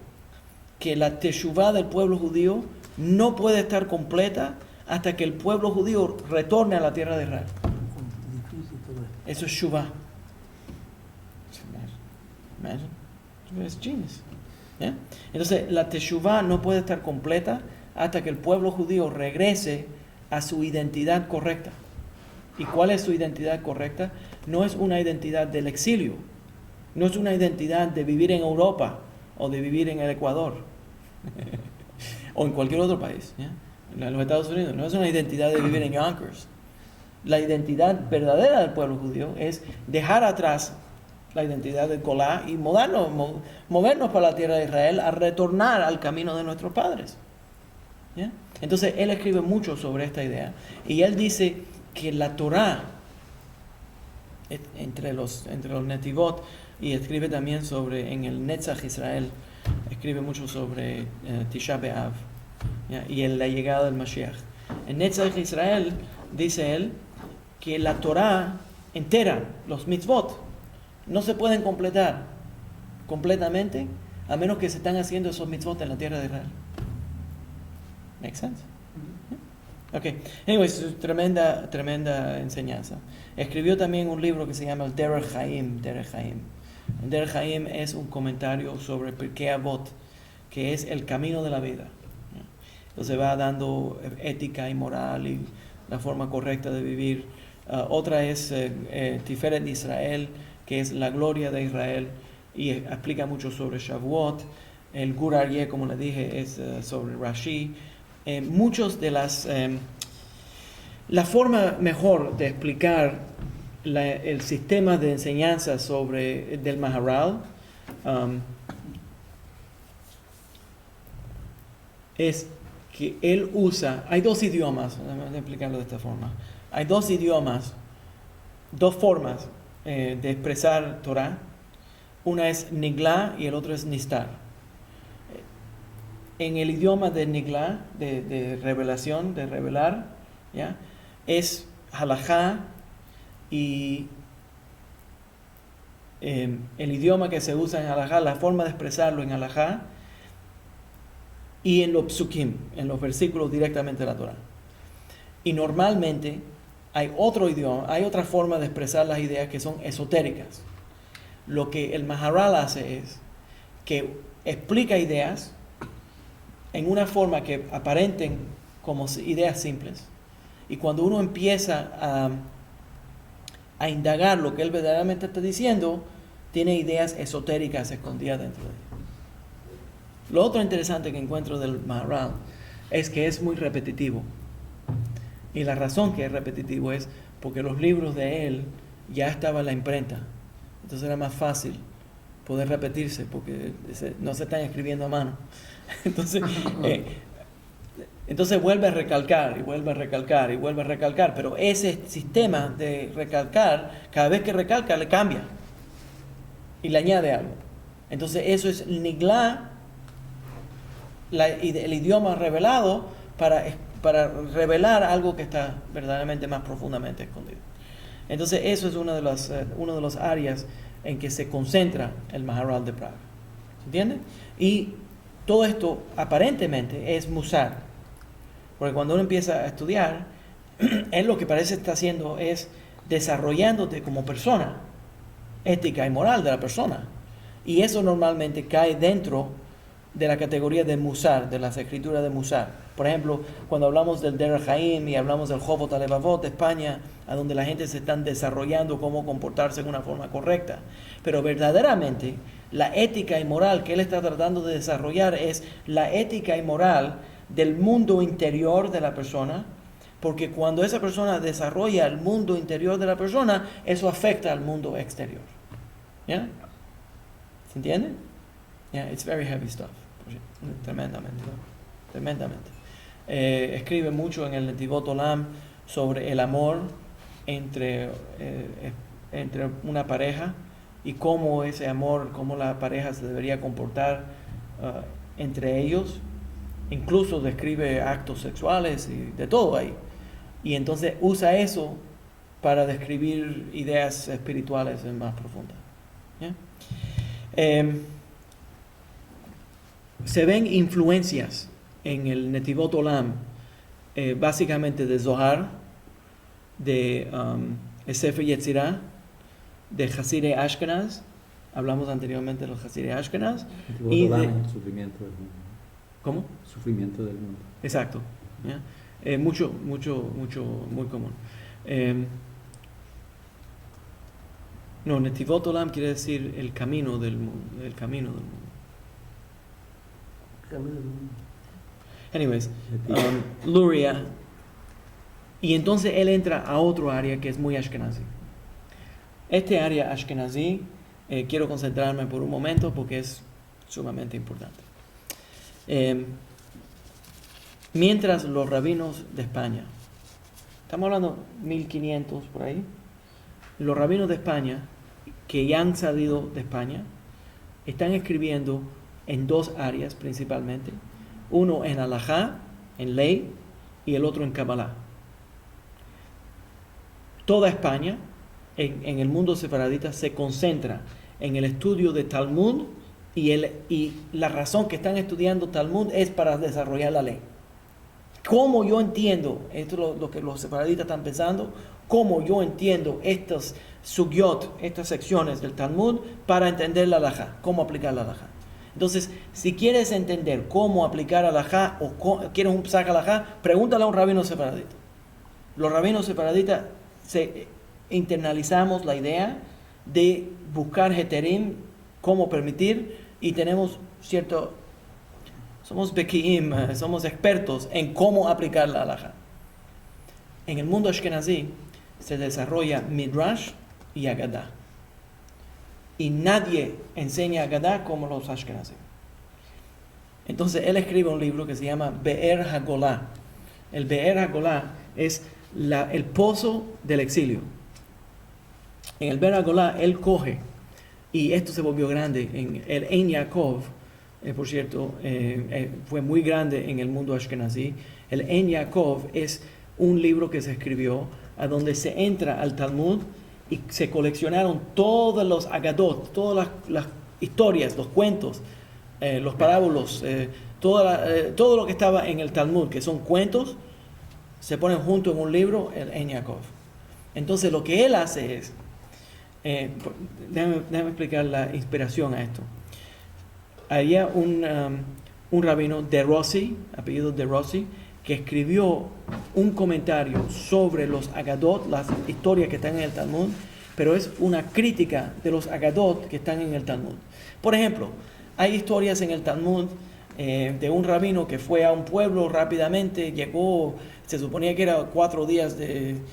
que la Teshuvah del pueblo judío no puede estar completa hasta que el pueblo judío retorne a la tierra de Israel. Eso es Shuvah. Es genius. ¿Yeah? Entonces la Teshuvah no puede estar completa hasta que el pueblo judío regrese a su identidad correcta. ¿Y cuál es su identidad correcta? No es una identidad del exilio, no es una identidad de vivir en Europa o de vivir en el Ecuador o en cualquier otro país, ¿ya? En los Estados Unidos. No es una identidad de vivir en Yonkers. La identidad verdadera del pueblo judío es dejar atrás la identidad del Golá y movernos para la tierra de Israel, a retornar al camino de nuestros padres. ¿Ya? Entonces él escribe mucho sobre esta idea y él dice que la Torá entre los Netivot, y escribe también en el Netzach Israel, escribe mucho sobre Tisha B'Av, ¿ya? Y en la llegada del Mashiach. En Netzach Israel dice él que la Torá entera, los mitzvot, no se pueden completar completamente a menos que se están haciendo esos mitzvot en la tierra de Israel. Make sense? Okay. Anyways, tremenda enseñanza. Escribió también un libro que se llama el Derech Haim. El Derech Haim es un comentario sobre Pirkei Avot, que es el camino de la vida. Entonces va dando ética y moral y la forma correcta de vivir. Otra es Tiferet Israel, que es la gloria de Israel, y explica mucho sobre Shavuot. El Gur Aryeh, como le dije, es sobre Rashi. Muchos de la forma mejor de explicar el sistema de enseñanza del Maharal es que él usa, hay dos idiomas, déjame explicarlo de esta forma, hay dos idiomas, dos formas de expresar Torah. Una es Nigla y el otro es Nistar. En el idioma de Nigla, de revelación, de revelar, ¿ya? Es halajá y el idioma que se usa en halajá, la forma de expresarlo en halajá, y en los psukim, en los versículos directamente de la Torah. Y normalmente hay otro idioma, hay otra forma de expresar las ideas que son esotéricas. Lo que el Maharal hace es que explica ideas en una forma que aparenten como ideas simples. Y cuando uno empieza a indagar lo que él verdaderamente está diciendo, tiene ideas esotéricas escondidas dentro de él. Lo otro interesante que encuentro del Maharal es que es muy repetitivo. Y la razón que es repetitivo es porque los libros de él ya estaban en la imprenta. Entonces era más fácil poder repetirse porque no se están escribiendo a mano. Entonces vuelve a recalcar y vuelve a recalcar y vuelve a recalcar. Pero ese sistema de recalcar, cada vez que recalca le cambia y le añade algo. Entonces eso es Nigla, el idioma revelado para revelar algo que está verdaderamente más profundamente escondido. Entonces eso es una de las áreas en que se concentra el Maharal de Praga. ¿Se entiende? Y todo esto aparentemente es Musar, porque cuando uno empieza a estudiar, él lo que parece estar haciendo es desarrollándote como persona, ética y moral de la persona. Y eso normalmente cae dentro de la categoría de Musar, de las escrituras de Musar. Por ejemplo, cuando hablamos del Der Haim y hablamos del Jovot Alevavot de España, a donde la gente se está desarrollando cómo comportarse de una forma correcta. Pero verdaderamente, la ética y moral que él está tratando de desarrollar es la ética y moral del mundo interior de la persona, porque cuando esa persona desarrolla el mundo interior de la persona, eso afecta al mundo exterior. ¿Ya? ¿Se entiende? Yeah, it's very heavy stuff. Tremendamente. Escribe mucho en el Netivot Olam sobre el amor entre una pareja y cómo ese amor, cómo la pareja se debería comportar entre ellos. Incluso describe actos sexuales y de todo ahí. Y entonces usa eso para describir ideas espirituales más profundas. ¿Yeah? Se ven influencias en el Netivot Olam, básicamente de Zohar, de Sefer Yetzirah, de Hasidei Ashkenaz. Hablamos anteriormente de los Hasidei Ashkenaz. Y de el sufrimiento del mundo. ¿Cómo? Sufrimiento del mundo. Exacto. ¿Ya? Mucho, muy común. No, Netivot Olam quiere decir el camino del mundo. El camino del mundo. Anyways, Luria. Y entonces él entra a otro área que es muy Ashkenazi. Este área Ashkenazi, quiero concentrarme por un momento porque es sumamente importante. Mientras los rabinos de España, estamos hablando 1500 por ahí, los rabinos de España que ya han salido de España están escribiendo en dos áreas principalmente, uno en halajá, en ley, y el otro en Kabbalah. Toda España, en el mundo sefaradita, se concentra en el estudio de Talmud y la razón que están estudiando Talmud es para desarrollar la ley. ¿Cómo yo entiendo, esto es lo que los sefaraditas están pensando, cómo yo entiendo estos sugyot, estas secciones del Talmud para entender la halajá, cómo aplicar la halajá? Entonces, si quieres entender cómo aplicar halajá o quieres un psak halajá, pregúntale a un rabino sefaradita. Los rabinos sefaraditas internalizamos la idea de buscar heterim, cómo permitir, y tenemos somos bekiim, somos expertos en cómo aplicar la halajá. En el mundo ashkenazí se desarrolla midrash y agadá. Y nadie enseña agadá como los ashkenazí. Entonces él escribe un libro que se llama Be'er HaGolá. El Be'er HaGolá es el pozo del exilio. En el Be'er HaGolá él coge, y esto se volvió grande en el Ein Yaakov, por cierto, fue muy grande en el mundo ashkenazí. El Ein Yaakov es un libro que se escribió a donde se entra al Talmud y se coleccionaron todos los agadot, todas las historias, los cuentos, los parábolos, todo lo que estaba en el Talmud, que son cuentos, se ponen juntos en un libro, el Ein Yaakov. Entonces lo que él hace es, déjame explicar la inspiración a esto. Había un rabino de Rossi, apellido de Rossi, que escribió un comentario sobre los agadot, las historias que están en el Talmud, pero es una crítica de los agadot que están en el Talmud. Por ejemplo, hay historias en el Talmud de un rabino que fue a un pueblo rápidamente, llegó, se suponía que era 4 días de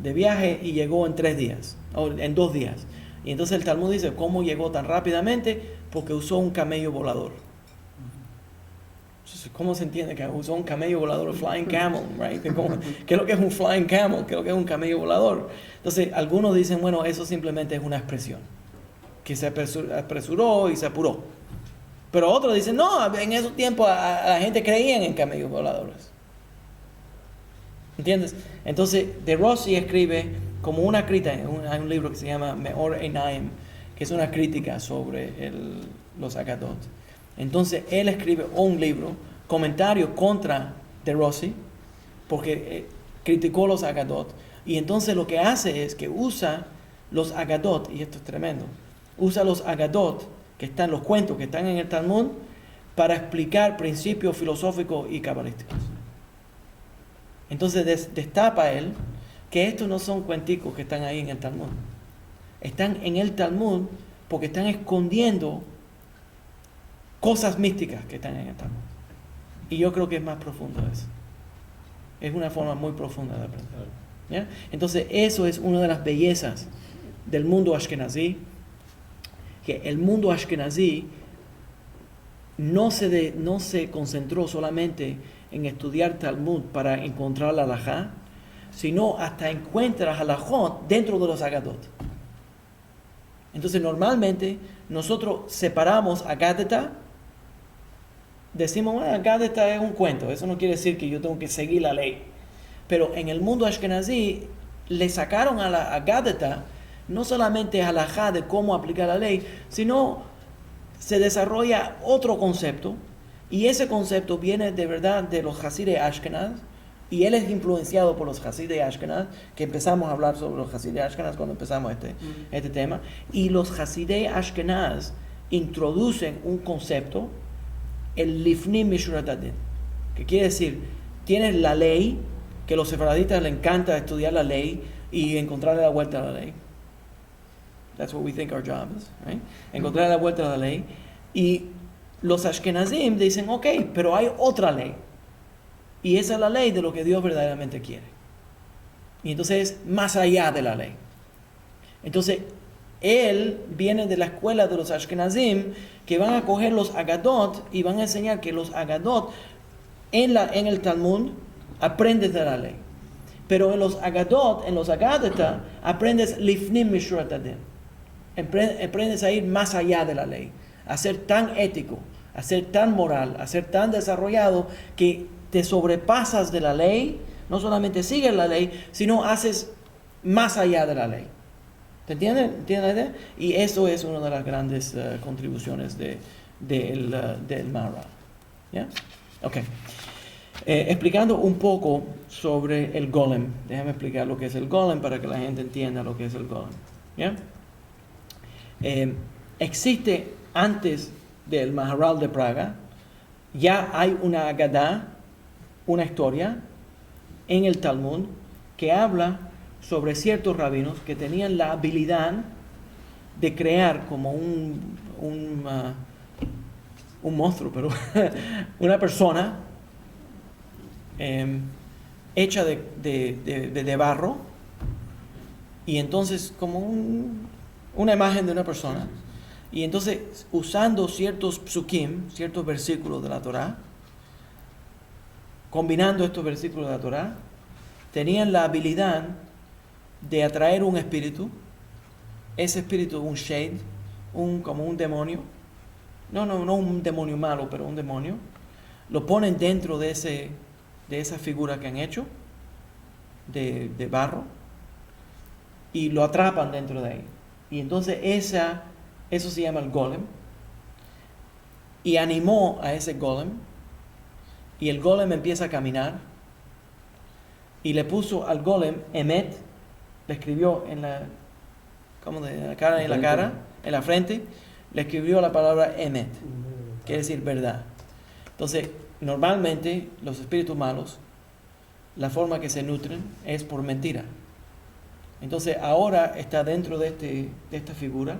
viaje y llegó en 3 días, o en 2 días. Y entonces el Talmud dice, ¿cómo llegó tan rápidamente? Porque usó un camello volador. Entonces, ¿cómo se entiende que usó un camello volador? Flying camel, right? ¿Qué es lo que es un flying camel? ¿Qué es lo que es un camello volador? Entonces, algunos dicen, bueno, eso simplemente es una expresión, que se apresuró y se apuró. Pero otros dicen, no, en esos tiempos la gente creía en camellos voladores. ¿Entiendes? Entonces, De Rossi escribe como una crítica, hay un libro que se llama Meor Einaim, que es una crítica sobre los agadot. Entonces, él escribe un libro, comentario contra De Rossi, porque criticó los agadot. Y entonces lo que hace es que usa los agadot, y esto es tremendo, usa los agadot, que están los cuentos que están en el Talmud, para explicar principios filosóficos y cabalísticos. Entonces destapa él que estos no son cuenticos que están ahí en el Talmud. Están en el Talmud porque están escondiendo cosas místicas que están en el Talmud. Y yo creo que es más profundo eso. Es una forma muy profunda de aprender. ¿Ya? Entonces eso es una de las bellezas del mundo ashkenazí, que el mundo ashkenazí no se concentró solamente en estudiar Talmud para encontrar la halajá, sino hasta encuentra halajot dentro de los agadot. Entonces normalmente nosotros separamos Agadeta, decimos, bueno, Agadeta es un cuento, eso no quiere decir que yo tengo que seguir la ley. Pero en el mundo ashkenazí le sacaron a la Agadeta no solamente halajá de cómo aplicar la ley, sino se desarrolla otro concepto, y ese concepto viene de verdad de los Hasidei Ashkenaz, y él es influenciado por los Hasidei Ashkenaz, que empezamos a hablar sobre los Hasidei Ashkenaz cuando empezamos este tema, y los Hasidei Ashkenaz introducen un concepto, el Lifnim Mishurat Adin, que quiere decir, tienes la ley, que a los sefaraditas les encanta estudiar la ley y encontrarle la vuelta a la ley. That's what we think our job is, right? Encontrar la vuelta a la ley. Y los Ashkenazim dicen, ok, pero hay otra ley. Y esa es la ley de lo que Dios verdaderamente quiere. Y entonces es más allá de la ley. Entonces, él viene de la escuela de los Ashkenazim, que van a coger los Agadot y van a enseñar que los Agadot en el Talmud aprendes de la ley. Pero en los Agadot, en los Agadeta, aprendes Lifnim Mishurat Adin. Aprendes a ir más allá de la ley, a ser tan ético, a ser tan moral, a ser tan desarrollado que te sobrepasas de la ley, no solamente sigues la ley, sino haces más allá de la ley. ¿Te entiendes? ¿Entiendes la idea? Y eso es una de las grandes contribuciones del Maharal. ¿Ya? Ok. Explicando un poco sobre el golem. Déjame explicar lo que es el golem para que la gente entienda lo que es el golem. ¿Ya? Existe antes del Maharal de Praga, ya hay una Agadá, una historia en el Talmud que habla sobre ciertos rabinos que tenían la habilidad de crear como un monstruo, pero una persona hecha de barro, y entonces como una imagen de una persona, y entonces usando ciertos psukim, ciertos versículos de la Torá, combinando estos versículos de la Torá, tenían la habilidad de atraer un espíritu, ese espíritu un shade, como un demonio, no un demonio malo, pero un demonio, lo ponen dentro de esa figura que han hecho de barro, y lo atrapan dentro de ahí. Y entonces eso se llama el golem. Y animó a ese golem. Y el golem empieza a caminar. Y le puso al golem Emet. Le escribió en la frente. Le escribió la palabra Emet. Quiere decir verdad. Entonces, normalmente los espíritus malos, la forma que se nutren es por mentira. Entonces ahora está dentro de esta figura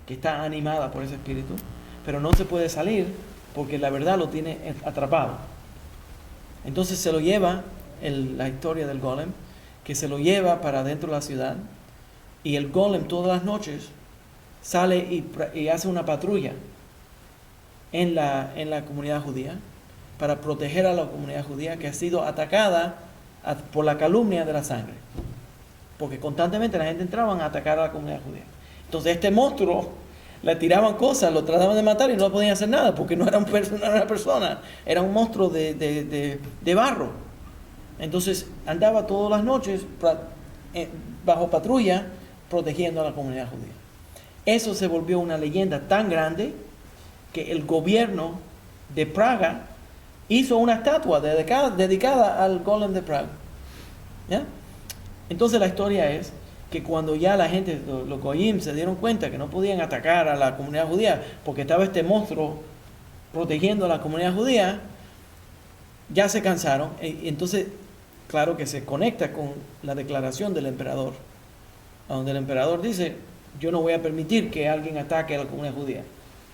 que está animada por ese espíritu, pero no se puede salir porque la verdad lo tiene atrapado. Entonces se lo lleva, la historia del golem, que se lo lleva para dentro de la ciudad, y el golem todas las noches sale y hace una patrulla en la comunidad judía para proteger a la comunidad judía que ha sido atacada por la calumnia de la sangre. Porque constantemente la gente entraba a atacar a la comunidad judía. Entonces este monstruo le tiraban cosas, lo trataban de matar y no podían hacer nada porque no era una persona, era un monstruo de barro. Entonces andaba todas las noches bajo patrulla protegiendo a la comunidad judía. Eso se volvió una leyenda tan grande que el gobierno de Praga hizo una estatua dedicada al golem de Praga. ¿Ya? Entonces la historia es que cuando ya la gente, los goyim, se dieron cuenta que no podían atacar a la comunidad judía porque estaba este monstruo protegiendo a la comunidad judía, ya se cansaron. Y entonces, claro que se conecta con la declaración del emperador, donde el emperador dice: yo no voy a permitir que alguien ataque a la comunidad judía.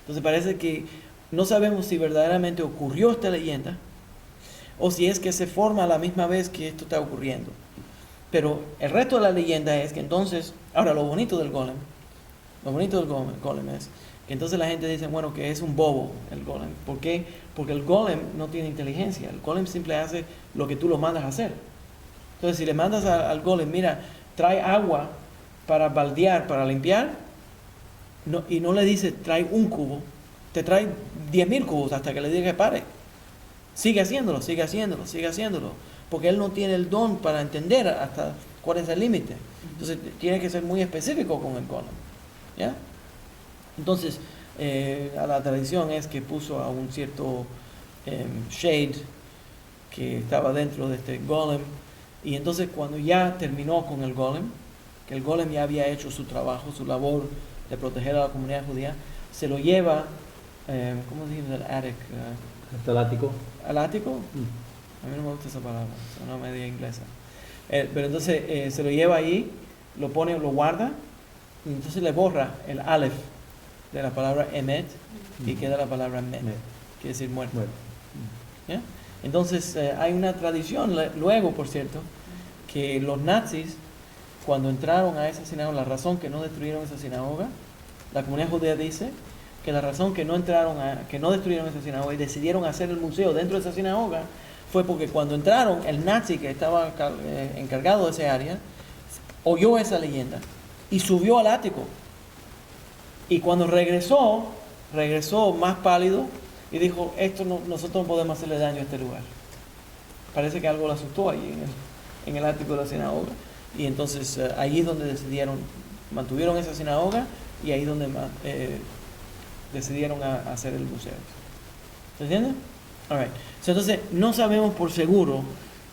Entonces parece que no sabemos si verdaderamente ocurrió esta leyenda o si es que se forma a la misma vez que esto está ocurriendo. Pero el resto de la leyenda es que entonces, ahora lo bonito del golem es que entonces la gente dice, bueno, que es un bobo el golem. ¿Por qué? Porque el golem no tiene inteligencia. El golem simple hace lo que tú lo mandas a hacer. Entonces si le mandas al golem, mira, trae agua para baldear, para limpiar, y no le dice trae un cubo, te trae 10,000 cubos hasta que le diga que pare. Sigue haciéndolo, porque él no tiene el don para entender hasta cuál es el límite. Entonces tiene que ser muy específico con el golem, ¿ya? Entonces a la tradición es que puso a un cierto shade que estaba dentro de este golem, y entonces cuando ya terminó con el golem, que el golem ya había hecho su trabajo, su labor de proteger a la comunidad judía, se lo lleva, ¿cómo se dice? El attic, ¿Hasta el ático? ¿al ático? A mí no me gusta esa palabra, es una media inglesa. Pero entonces se lo lleva ahí, lo pone, lo guarda, y entonces le borra el aleph de la palabra emet y queda la palabra met, quiere decir muerto. ¿Ya? Entonces hay una tradición, luego por cierto, que los nazis, cuando entraron a esa sinagoga, la razón que no destruyeron esa sinagoga, la comunidad judía dice que la razón que no destruyeron esa sinagoga y decidieron hacer el museo dentro de esa sinagoga fue porque cuando entraron, el nazi que estaba encargado de esa área oyó esa leyenda y subió al ático, y cuando regresó más pálido y dijo, nosotros no podemos hacerle daño a este lugar. Parece que algo le asustó ahí en el ático de la sinagoga, y entonces ahí es donde mantuvieron esa sinagoga, y ahí es donde decidieron hacer el museo. ¿Se entiende? All right. So, entonces no sabemos por seguro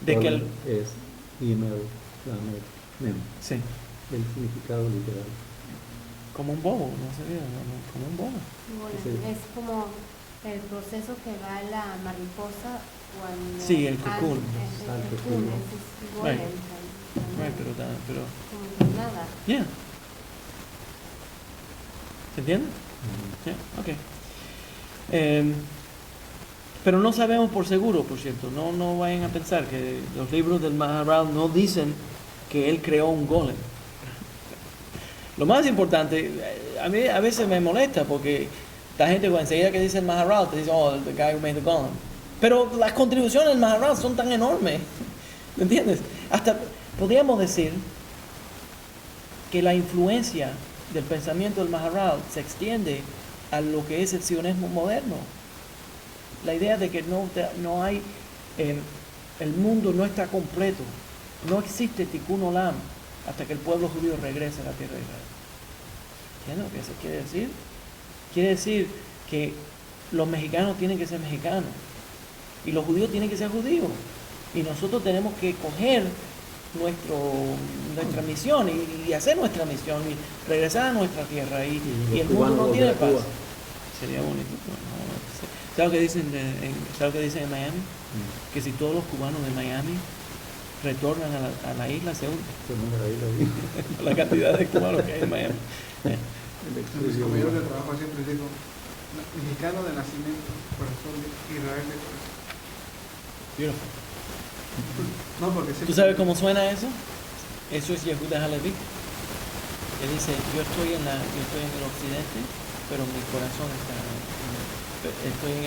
de que es email, mem. Sí. El significado literal. Como un bobo, no sería, como un bobo. Bueno, Sí. es como el proceso que va la mariposa cuando... Sí, el cocoon. El cocoon, ese es igual. Right. Right, pero Como que nada. yeah. ¿Se entiende? Yeah, okay. Pero no sabemos por seguro, por cierto. No vayan a pensar que los libros del Maharal no dicen que él creó un golem. Lo más importante, a mí a veces me molesta porque la gente enseguida que dice el Maharal te dice, oh, the guy who made the golem. Pero las contribuciones del Maharal son tan enormes, ¿me entiendes? Hasta podríamos decir que la influencia del pensamiento del Maharal se extiende a lo que es el sionismo moderno. La idea de que no hay, el mundo no está completo, no existe tikkun olam hasta que el pueblo judío regrese a la tierra de Israel. ¿Entiendes lo que eso quiere decir? Quiere decir que los mexicanos tienen que ser mexicanos y los judíos tienen que ser judíos, y nosotros tenemos que coger nuestra misión y hacer nuestra misión y regresar a nuestra tierra, y el mundo no tiene paz. Sería bonito. ¿Sabes lo que dicen en Miami? Que si todos los cubanos de Miami retornan a la isla, se hunde. La cantidad de cubanos que hay en Miami. Mis compañeros de trabajo siempre digo, mexicano de nacimiento, corazón de Israel de corazón. Beautiful. No, porque ¿Tú sabes cómo suena eso? Eso es Yehuda Halevi. Él dice, yo estoy en el occidente, pero mi corazón está estoy en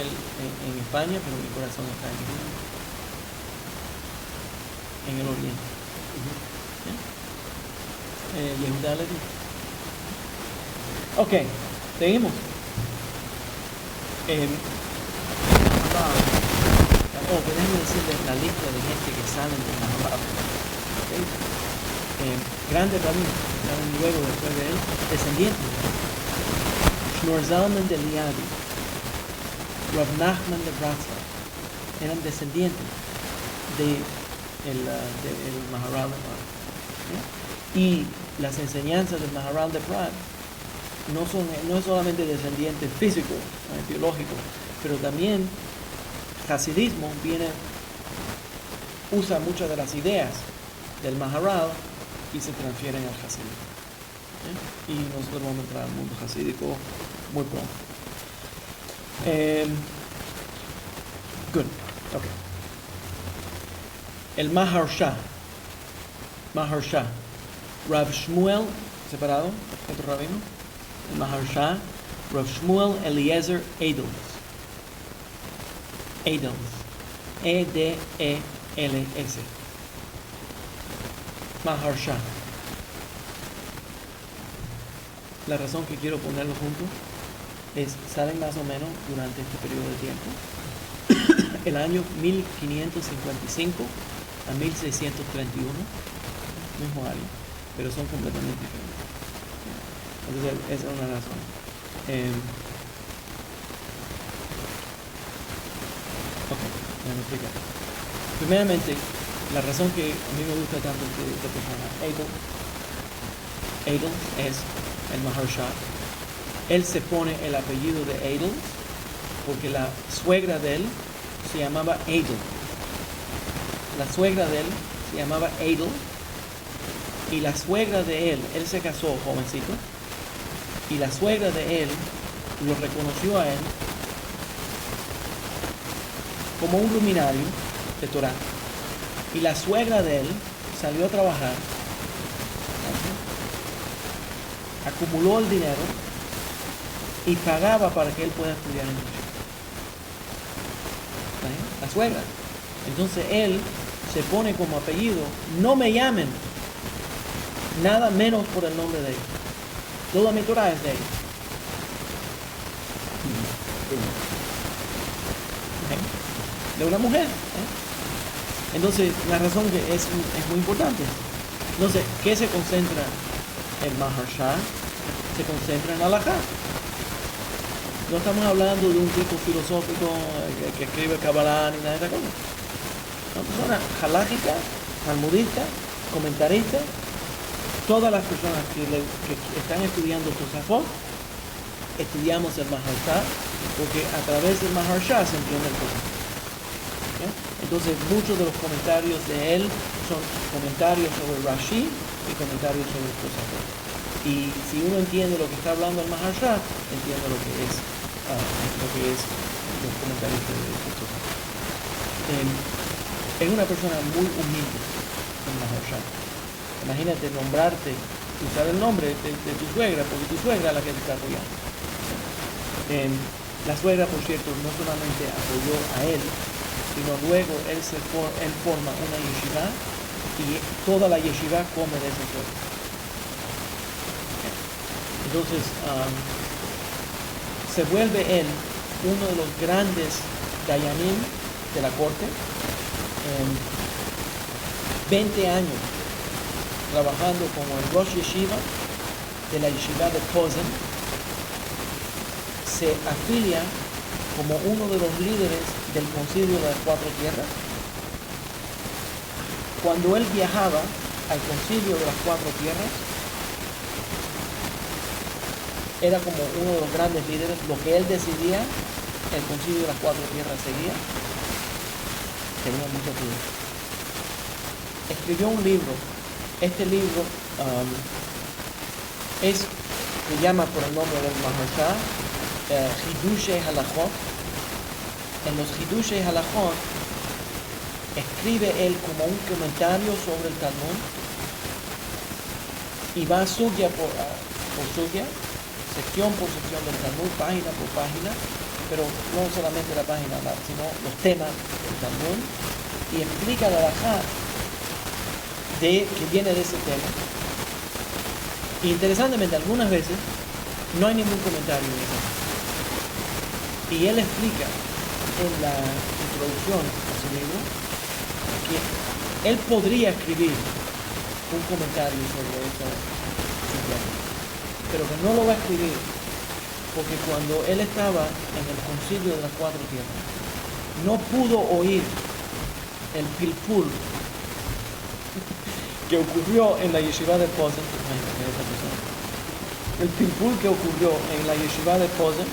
España, pero mi corazón está en el oriente. Yehuda Halevi. Ok, seguimos. Déjenme decirles la lista de gente que salen de Mahabharata. Okay. Grandes rabinos, salen luego después de él, descendientes. Shneur Zalman de Liadi, Rav Nachman de Bratslav, eran descendientes del Maharal de Praga. Y las enseñanzas del Maharal de Praga no es solamente descendiente físico, biológico, pero también Hasidismo usa muchas de las ideas del Maharal y se transfieren al Hasidismo. Y nosotros vamos a entrar al mundo hasídico muy pronto. Good. Okay. El Maharsha, Rav Shmuel, separado, otro rabino. El Maharsha, Rav Shmuel Eliezer Edelman. E-D-E-L-S. Maharsha. La razón que quiero ponerlo juntos es, salen más o menos durante este periodo de tiempo, el año 1555 a 1631, mismo año, pero son completamente diferentes. Entonces, esa es una razón. Déjame explicar. Primeramente, la razón que a mí me gusta tanto esta persona, Adel es el Maharsha. Él se pone el apellido de Adel porque la suegra de él se llamaba Adel. La suegra de él se llamaba Adel, y la suegra de él se casó jovencito, y la suegra de él lo reconoció a él como un luminario de Torah. Y la suegra de él salió a trabajar, acumuló el dinero y pagaba para que él pueda estudiar en Yeshiva. La suegra. Entonces él se pone como apellido, no me llamen nada menos por el nombre de él. Toda mi Torah es de él. De una mujer. Entonces, la razón que es muy importante. Entonces, ¿qué se concentra en Maharsha? Se concentra en Halajá. No estamos hablando de un tipo filosófico que escribe Kabbalah ni nada de esa cosa. Una persona halágica, talmudista, comentarista. Todas las personas que están estudiando Tosafot, estudiamos el Maharsha, porque a través del Maharsha se entiende el Tosafot. Entonces, muchos de los comentarios de él son comentarios sobre Rashi y comentarios sobre Tosafot. Y si uno entiende lo que está hablando el Maharsha, entiende lo que es los comentarios de Tosafot. Es una persona muy humilde, el Maharsha. Imagínate nombrarte, usar el nombre de tu suegra, porque tu suegra es la que te está apoyando. La suegra, por cierto, no solamente apoyó a él, sino luego él forma una yeshiva y toda la yeshiva come de esa suegra. Entonces, se vuelve él uno de los grandes dayanim de la corte. 20 años trabajando como el Rosh Yeshiva de la Yeshiva de Posen, se afilia como uno de los líderes del Concilio de las Cuatro Tierras. Cuando él viajaba al Concilio de las Cuatro Tierras, era como uno de los grandes líderes. Lo que él decidía, el Concilio de las Cuatro Tierras seguía. Tenía mucho tiempo. Escribió un libro. Este libro se llama por el nombre del Maharsha, Hidushei Halachot. En los Hidushei Halachot escribe él como un comentario sobre el Talmud y va sugya por sugya, sección por sección del Talmud, página por página, pero no solamente la página, sino los temas del Talmud, y explica la halajá que viene de ese tema. Y interesantemente, algunas veces no hay ningún comentario en eso. Y él explica en la introducción a su libro que él podría escribir un comentario sobre esa situación, pero que no lo va a escribir porque cuando él estaba en el Concilio de las Cuatro Tierras no pudo oír el pilpul que ocurrió en la Yeshiva de Posen. El pilpul que ocurrió en la Yeshiva de Posen,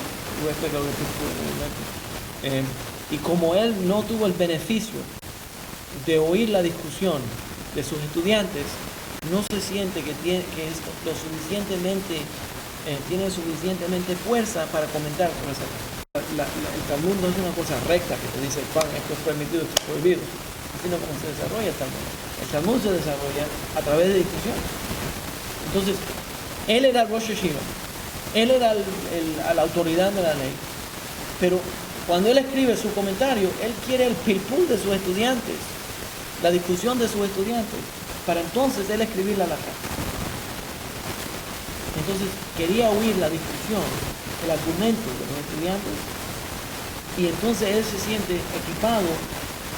y como él no tuvo el beneficio de oír la discusión de sus estudiantes, no se siente que tiene suficientemente fuerza para comentar sobre esa cosa. El Talmud no es una cosa recta que te dice, pan, esto es permitido, esto es prohibido, sino cómo se desarrolla el Talmud. El Talmud se desarrolla a través de discusión. Entonces, él era el Rosh Yeshiva, él era la autoridad de la ley, pero cuando él escribe su comentario, él quiere el pilpul de sus estudiantes, la discusión de sus estudiantes, para entonces él escribir la halajá. Entonces quería oír la discusión, el argumento de los estudiantes, y entonces él se siente equipado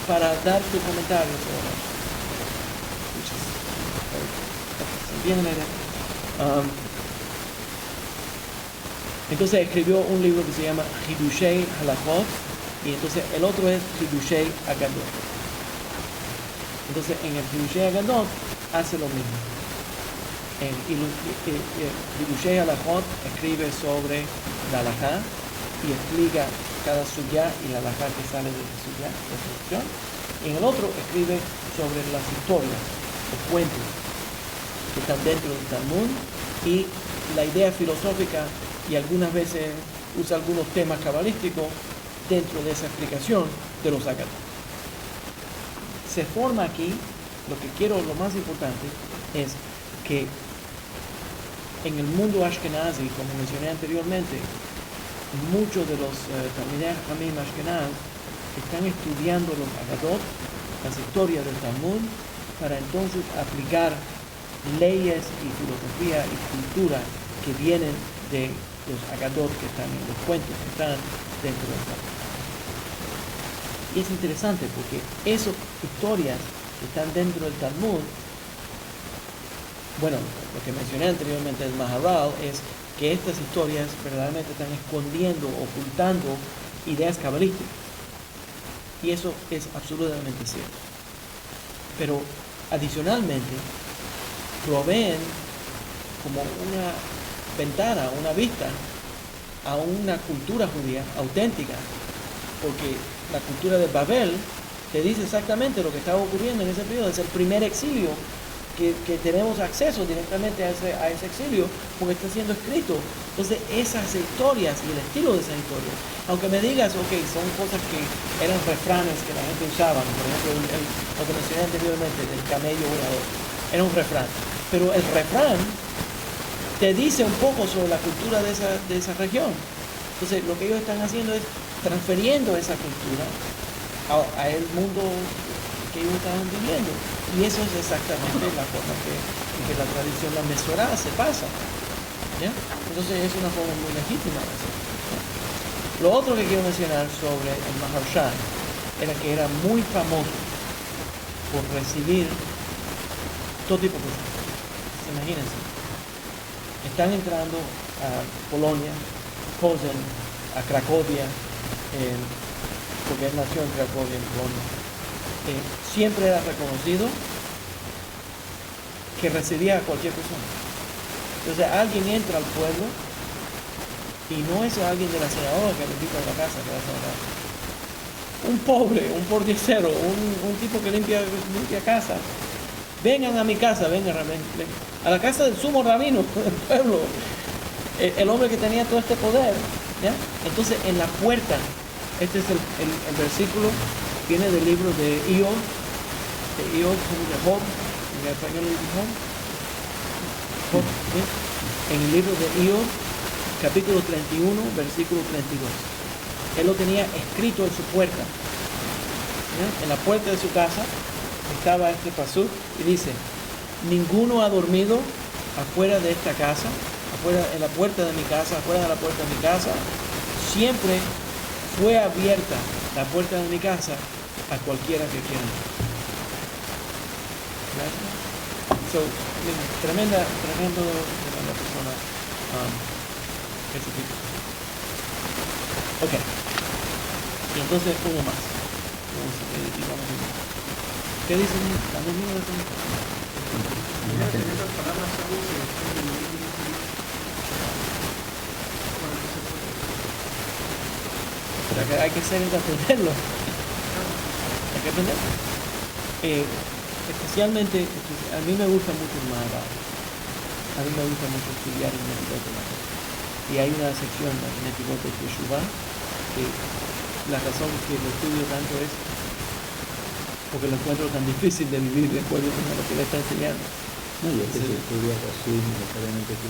para dar su comentario sobre eso. ¿Se entiende la idea? Entonces escribió un libro que se llama Hidushei Halachot, y entonces el otro es Hidushei Agadot. Entonces en el Hidushei Agadot hace lo mismo. En Hidushei Halachot escribe sobre la halajá y explica cada sugya y la halajá que sale de la sugya, de la solución. Y en el otro escribe sobre las historias, los cuentos que están dentro del Talmud y la idea filosófica, y algunas veces usa algunos temas cabalísticos dentro de esa explicación de los Agadot. Se forma aquí, lo más importante es que en el mundo Ashkenazi, como mencioné anteriormente, muchos de los Talmidei Jajamim Ashkenaz están estudiando los Agadot, las historias del Talmud, para entonces aplicar leyes y filosofía y cultura que vienen de los Agadot que están en los cuentos que están dentro del Talmud. Y es interesante porque esas historias que están dentro del Talmud, bueno, lo que mencioné anteriormente del Maharal es que estas historias verdaderamente están escondiendo, ocultando ideas cabalísticas. Y eso es absolutamente cierto. Pero adicionalmente proveen como una ventana, una vista a una cultura judía auténtica, porque la cultura de Babel te dice exactamente lo que estaba ocurriendo en ese periodo. Es el primer exilio que tenemos acceso directamente a ese exilio porque está siendo escrito. Entonces esas historias y el estilo de esas historias, aunque me digas, ok, son cosas que eran refranes que la gente usaba, por ejemplo lo que mencioné anteriormente del camello volador, era un refrán, pero el refrán te dice un poco sobre la cultura de esa región. Entonces lo que ellos están haciendo es transfiriendo esa cultura a el mundo que ellos estaban viviendo, y eso es exactamente la forma que la tradición, la Mesorá, se pasa, ¿ya? Entonces es una forma muy legítima de hacerlo, ¿ya? Lo otro que quiero mencionar sobre el Maharsha era que era muy famoso por recibir todo tipo de cosas. imagínense, están entrando a Polonia, Poznań, a Cracovia, porque él nació en Cracovia, en Polonia. Siempre era reconocido que recibía a cualquier persona. Entonces alguien entra al pueblo y no es alguien de la senadora que le invita a la casa, que va a la casa. Un pobre, un pordiosero, un tipo que limpia casa. Vengan a mi casa, vengan a la casa del sumo rabino del pueblo, el hombre que tenía todo este poder, ¿ya? Entonces en la puerta, este es el versículo, viene del libro de Job, de Job, en español es Job, ¿sí? En el libro de Job, capítulo 31, versículo 32. Él lo tenía escrito en su puerta, ¿ya? En la puerta de su casa estaba este pasuk y dice: ninguno ha dormido afuera de esta casa, afuera en la puerta de mi casa, afuera de la puerta de mi casa. Siempre fue abierta la puerta de mi casa a cualquiera que quiera. So, tremenda persona, Jesucristo. Ok. Y entonces uno más. ¿Qué dicen? ¿También mismo de esto? Esas palabras son pero que hay que ser y aprenderlo. Hay que aprenderlo. Especialmente, a mí me gusta mucho el Maharaj. A mí me gusta mucho estudiar el Netivot. Y hay una sección en el Netivot de Teshuvah que la razón que lo estudio tanto es porque lo encuentro tan difícil de vivir de acuerdo con lo que le está enseñando. No, yo que se estudia así, necesariamente que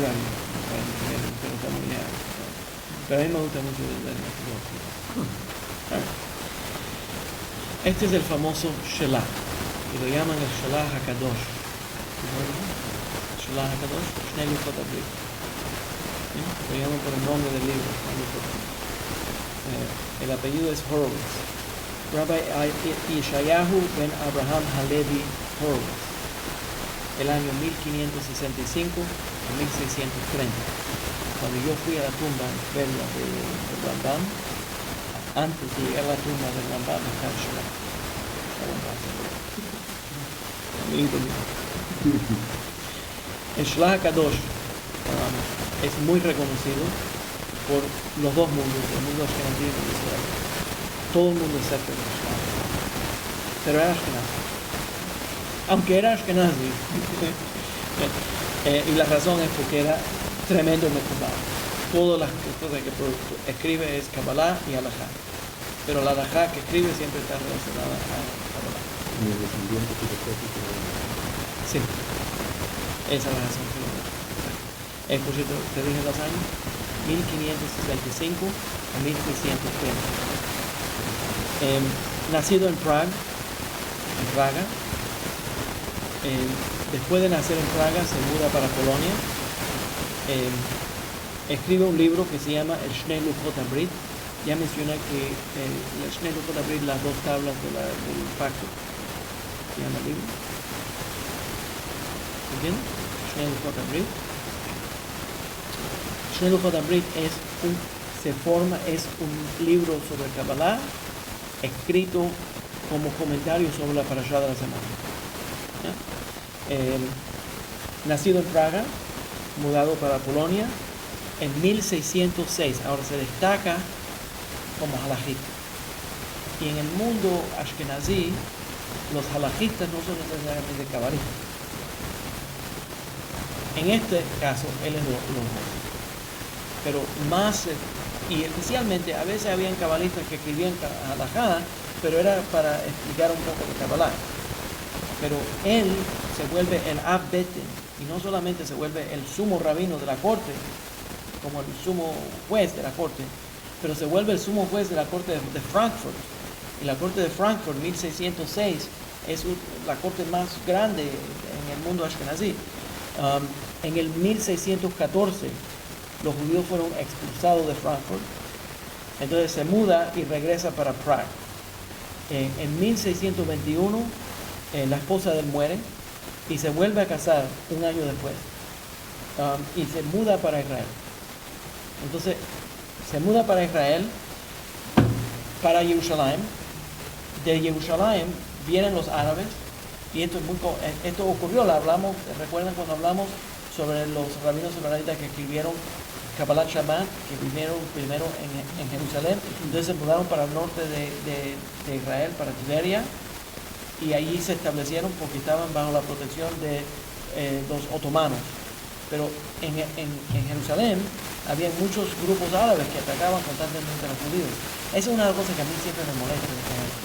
pero está muy bien. Pero a mí me gusta mucho el Netivot. Este es el famoso Shelah, y lo llaman el Shelah HaKadosh. Shelah HaKadosh, Shnei Luchot HaBrit. Lo llaman por el nombre del libro. El apellido es Horowitz. Rabbi Yeshayahu ben Abraham Halevi Horowitz. El año 1565 a 1630. Cuando yo fui a la tumba a verla de Rambam, antes de llegar a la tumba del Rambam está el Shelah. El Shelah HaKadosh es muy reconocido por los dos mundos, el mundo ashkenazí y el mundo Israel. Todo el mundo excepto el Shelah. Pero era ashkenazí. Aunque era ashkenazí, y la razón es porque era tremendo mekubal. Todas las cosas que escribe es Kabbalah y Halajá. Pero la Halajá que escribe siempre está relacionada a Kabbalah. Mi descendiente filosófico. Sí. Esa es la razón. Por cierto, te dije los años, 1565 a 1630. Nacido en Praga, después de nacer en Praga se muda para Polonia. Escribe un libro que se llama el Shnei Luchot HaBrit. Ya mencioné que el Shnei Luchot HaBrit, las dos tablas del pacto. ¿Se llama el libro? ¿Entiendes? Shnei Luchot HaBrit. Shnei Luchot HaBrit es un libro sobre Kabbalah escrito como comentario sobre la parashá de la semana. Nacido en Praga, mudado para Polonia en 1606. Ahora se destaca como halajita. Y en el mundo ashkenazí, los halajistas no son necesariamente cabalistas. En este caso, él es los dos. Pero más, y especialmente, a veces habían cabalistas que escribían halajá, pero era para explicar un poco de Kabbalah. Pero él se vuelve el Av Beten, y no solamente se vuelve el sumo rabino de la corte, como el sumo juez de la corte, pero se vuelve el sumo juez de la corte de Frankfurt. Y la corte de Frankfurt, 1606, es la corte más grande en el mundo ashkenazí. En el 1614, los judíos fueron expulsados de Frankfurt. Entonces se muda y regresa para Praga. En 1621 la esposa de él muere y se vuelve a casar un año después y se muda para Israel. Entonces se muda para Israel, para Jerusalén. De Jerusalén vienen los árabes y esto ocurrió, recuerdan cuando hablamos sobre los rabinos israelitas que escribieron Kabbalat Shabbat, que vivieron primero en Jerusalén, entonces se mudaron para el norte de Israel, para Tiberia, y allí se establecieron porque estaban bajo la protección de los otomanos. Pero en Jerusalén había muchos grupos árabes que atacaban constantemente a los judíos. Esa es una de las cosas que a mí siempre me molesta de esta gente.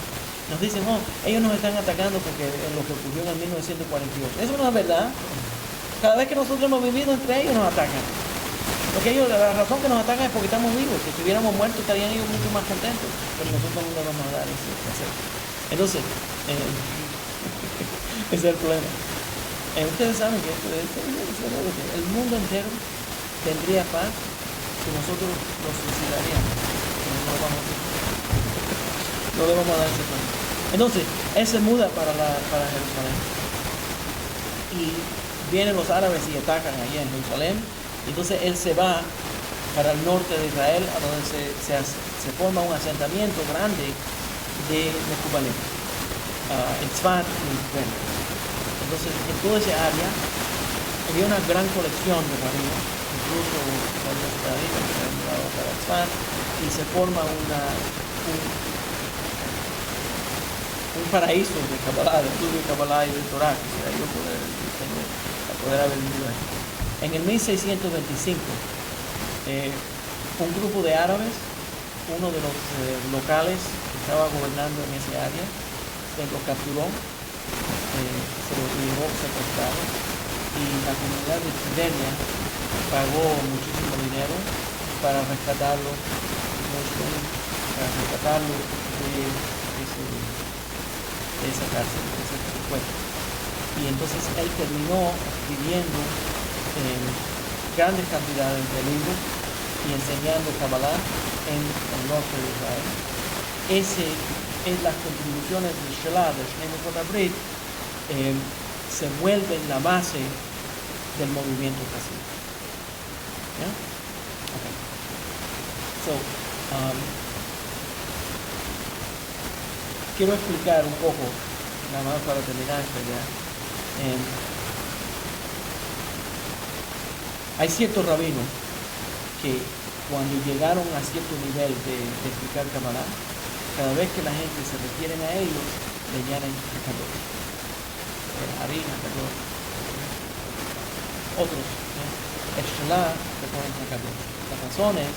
Nos dicen, ellos nos están atacando porque lo que ocurrió en el 1948. Eso no es verdad. Cada vez que nosotros hemos vivido entre ellos nos atacan. Porque la razón que nos atacan es porque estamos vivos. Si estuviéramos muertos estarían ellos mucho más contentos. Pero nosotros no les vamos a dar ese placer. Entonces, ese es el problema. Ustedes saben que el mundo entero tendría paz si nosotros los suicidaríamos. No le vamos a dar ese plan. Entonces, él se muda para Jerusalén. Y vienen los árabes y atacan allí en Jerusalén. Entonces él se va para el norte de Israel, a donde se forma un asentamiento grande de Mekubalim, en Tzfat y en Tver. Entonces, en toda esa área había una gran colección de rabinos, incluso varios rabinos que se han mudado para Tzfat, y se forma un paraíso de Kabbalah, de estudio de Kabbalah y de Torah, que será yo poder haber vivido ahí. En el 1625, un grupo de árabes, uno de los locales que estaba gobernando en ese área, se lo capturó, se lo llevó secuestrado, y la comunidad de Tiberia pagó muchísimo dinero para rescatarlo, de esa cárcel, de ese secuestro. Y entonces él terminó escribiendo grandes cantidades de libros y enseñando Kabbalah en el norte de Israel. Ese es las contribuciones de Shelah, de Shnei Luchot HaBrit, se vuelven la base del movimiento Hasidut. ¿Yeah? Okay. So, quiero explicar un poco, nada más para terminar esta idea. Hay ciertos rabinos que cuando llegaron a cierto nivel de explicar Kabbalah, cada vez que la gente se refieren a ellos, le añaden Hakadosh. Harim, Hakadosh. Otros, el Shelah, le ponen Hakadosh. La razón es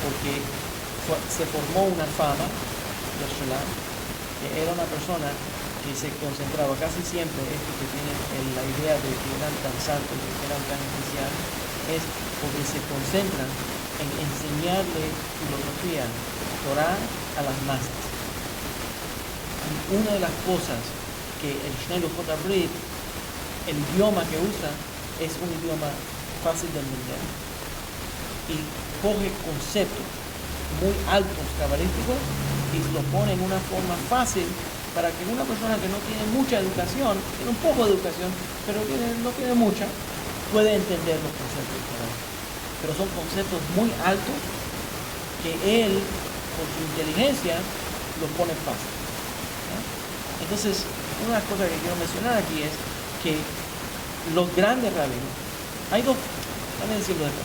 porque se formó una fama de Shelah, que era una persona que se concentraba casi siempre, estos que tienen la idea de que eran tan santos, que eran tan especiales, es porque se concentran en enseñarle filosofía, Torah, a las masas. Y una de las cosas que el Shnei Luchot HaBrit, el idioma que usa, es un idioma fácil de entender. Y coge conceptos muy altos cabalísticos y los pone en una forma fácil para que una persona que no tiene mucha educación, tiene un poco de educación, pero no tiene mucha, puede entender los conceptos. Pero son conceptos muy altos que él, por su inteligencia, los pone fácil. ¿No? Entonces, una de las cosas que quiero mencionar aquí es que los grandes rabinos, hay dos, déjame decirlo de esto.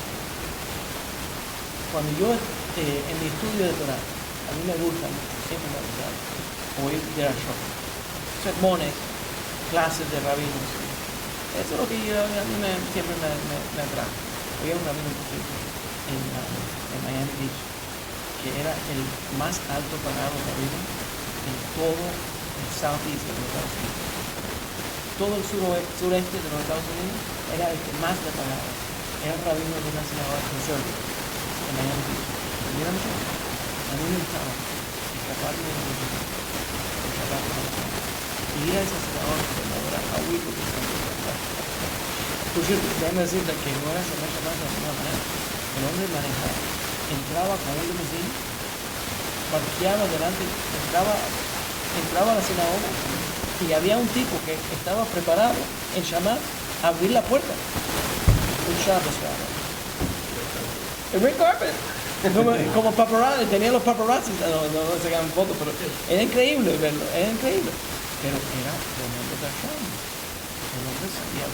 Cuando yo, en mi estudio de Torah, a mí me gusta, siempre me ha gustado, oír derashot, sermones, clases de rabinos. Eso es lo que a mí siempre me atrae. Había un rabino en Miami Beach que era el más alto pagado rabino en todo el Southeast de los Estados Unidos. Todo el sureste de los Estados Unidos era el que más le pagaba. Era el rabino de una sinagoga conservativa en Miami Beach. A mí me gustaba escaparme de y ir a esa sinagoga de la hora a huir porque se me escapaba. Por cierto, déjame decirte que no era se me llamaba de ninguna manera. El hombre manejaba, entraba con un limusín, parqueaba delante, entraba a la sinagoga, Y había un tipo que estaba preparado en Shammah a abrir la puerta. Un Shabbos Rabbi. El red carpet. Como paparazzi, tenía los paparazzi, no sacaban fotos, pero era increíble verlo, era increíble. Pero era tremendo Dasham. El hombre sabía.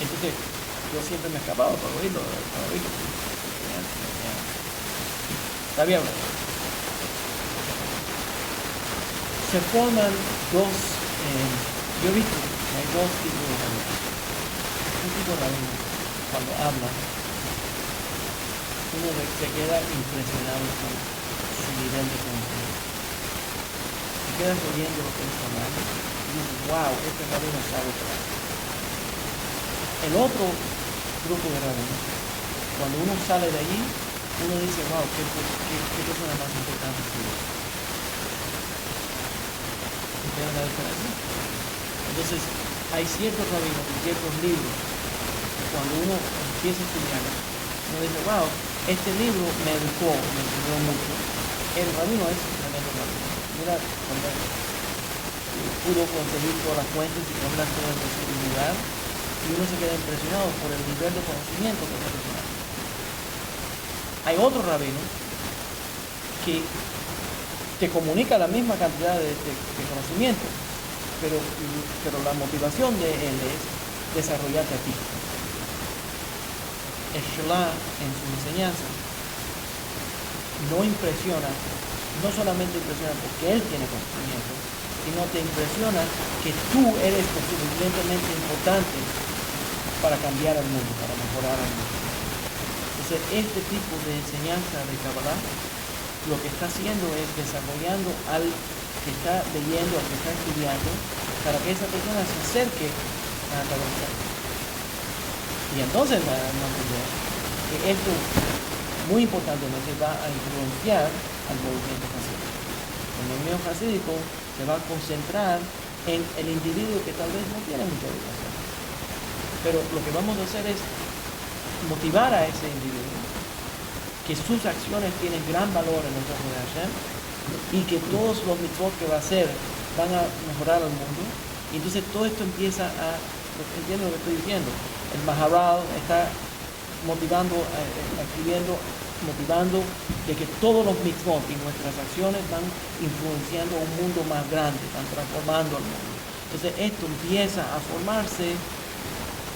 Entonces, yo siempre me escapaba para oírlo. Está bien. Se forman dos, yo he visto que hay dos tipos de rabinos. Un tipo de rabino, cuando habla, uno se queda impresionado con su nivel de conocimiento. Te quedas oyendo lo que él está hablando y dices, wow, este rabino sabe todo. El otro grupo de rabinos, cuando uno sale de allí, uno dice, wow, qué persona más importante es Dios. ¿Entienden la diferencia? Entonces, hay ciertos rabinos y ciertos libros que cuando uno empieza a estudiarlos, uno dice, wow, este libro me educó, me enseñó mucho. El rabino es un tremendo rabino. Mira, cuando pudo conseguir todas las fuentes y ponerlas todas en su lugar, y uno se queda impresionado por el nivel de conocimiento que esa persona tiene. Hay otro rabino que te comunica la misma cantidad de conocimiento, pero la motivación de él es desarrollarte a ti. El Shelah en su enseñanza no impresiona, no solamente impresiona porque él tiene conocimiento, sino te impresiona que tú eres lo suficientemente importante para cambiar el mundo, para mejorar el mundo. Entonces, este tipo de enseñanza de Kabbalah lo que está haciendo es desarrollando al que está leyendo, al que está estudiando, para que esa persona se acerque a la Kabbalah. Y entonces va a entender que esto, muy importante, va a influenciar al movimiento hasídico. El movimiento hasídico se va a concentrar en el individuo que tal vez no tiene mucha educación. Pero lo que vamos a hacer es motivar a ese individuo que sus acciones tienen gran valor en los ojos de Hashem y que todos los mitzvot que va a hacer van a mejorar al mundo. Y entonces todo esto empieza a, entiendo lo que estoy diciendo, el Maharal está motivando, motivando de que todos los mitzvot y nuestras acciones van influenciando un mundo más grande, van transformando al mundo. Entonces esto empieza a formarse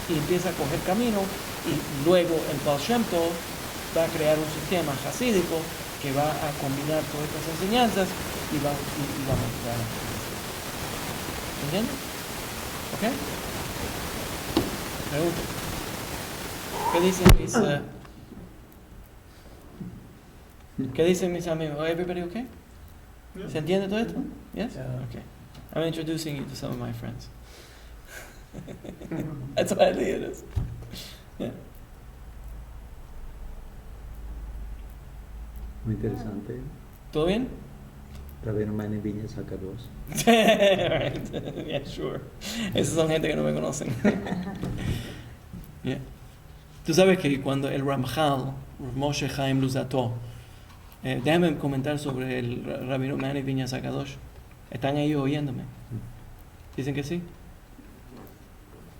y empieza a coger camino, y luego el Baal Shem Tov va a crear un sistema hasídico que va a combinar todas estas enseñanzas y va a mostrar. ¿Entiendes? ¿Ok? Pregunta. ¿Qué dicen mis amigos? Everybody okay? ¿Se entiende todo esto? Yes? Okay. I'm introducing you to some of my friends. That's what I think it is. Yeah. Muy interesante. ¿Todo bien? Rabino Mani Viña saca dos. Right. Yeah, sure. Esos son gente que no me conocen. Yeah. Tú sabes que cuando el Ramchal, Moshe Chaim Luzzatto, déjame comentar sobre el Rabino Mani Viña Sakadosh. ¿Están ellos oyéndome? ¿Dicen que sí?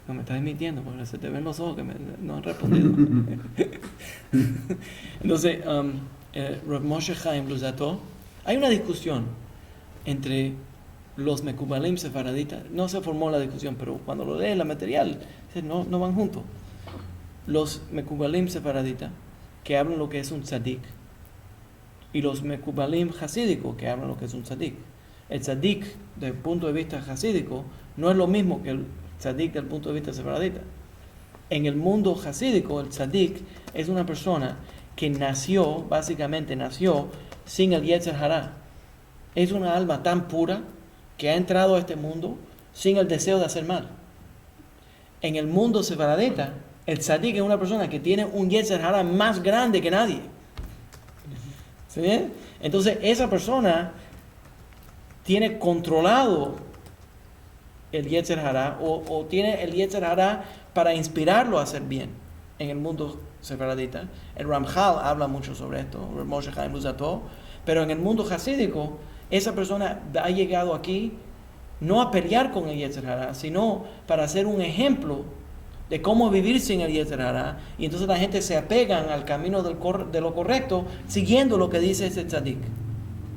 No me estás mintiendo porque se te ven los ojos que no han respondido. Entonces, Rav Moshe Chaim Luzzatto, hay una discusión entre los Mekubalim sefaraditas. No se formó la discusión, pero cuando lo lee la material, no van juntos. Los Mekubalim sefaraditas, que hablan lo que es un tzadik, y los Mekubalim hasídicos, que hablan lo que es un tzadik. El tzadik, desde el punto de vista hasídico, no es lo mismo que el tzadik desde el punto de vista sefaradita. En el mundo hasídico, el tzadik es una persona que básicamente nació sin el Yetzer Hará. Es una alma tan pura que ha entrado a este mundo sin el deseo de hacer mal. En el mundo sefaradita, el tzadik es una persona que tiene un Yetzer Hará más grande que nadie. ¿Sí bien? Entonces, esa persona tiene controlado el Yetzer Hará o tiene el Yetzer Hará para inspirarlo a hacer bien en el mundo sefaradita. El Ramchal habla mucho sobre esto, Moshe Chaim Luzzatto, pero en el mundo hasídico, esa persona ha llegado aquí no a pelear con el Yetzer Hara, sino para hacer un ejemplo de cómo vivir sin el Yetzer Hara. Y entonces la gente se apegan al camino de lo correcto, siguiendo lo que dice ese tzadik.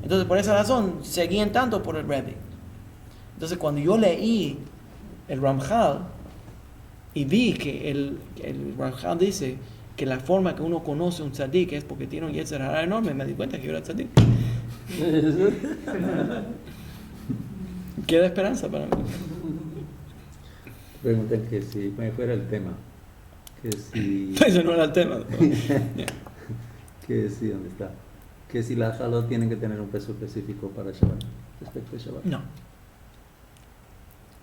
Entonces, por esa razón, seguían tanto por el Rebbe. Entonces, cuando yo leí el Ramchal y vi que el Ramchal dice que la forma que uno conoce un tzadik es porque tiene un Yetzer Hara enorme, me di cuenta que yo era tzadik. Queda esperanza para mí. Preguntan que si fuera el tema, que si... Eso no era el tema. que si, ¿dónde está? Que si las halot tienen que tener un peso específico para Shabbat, respecto a Shabbat. No.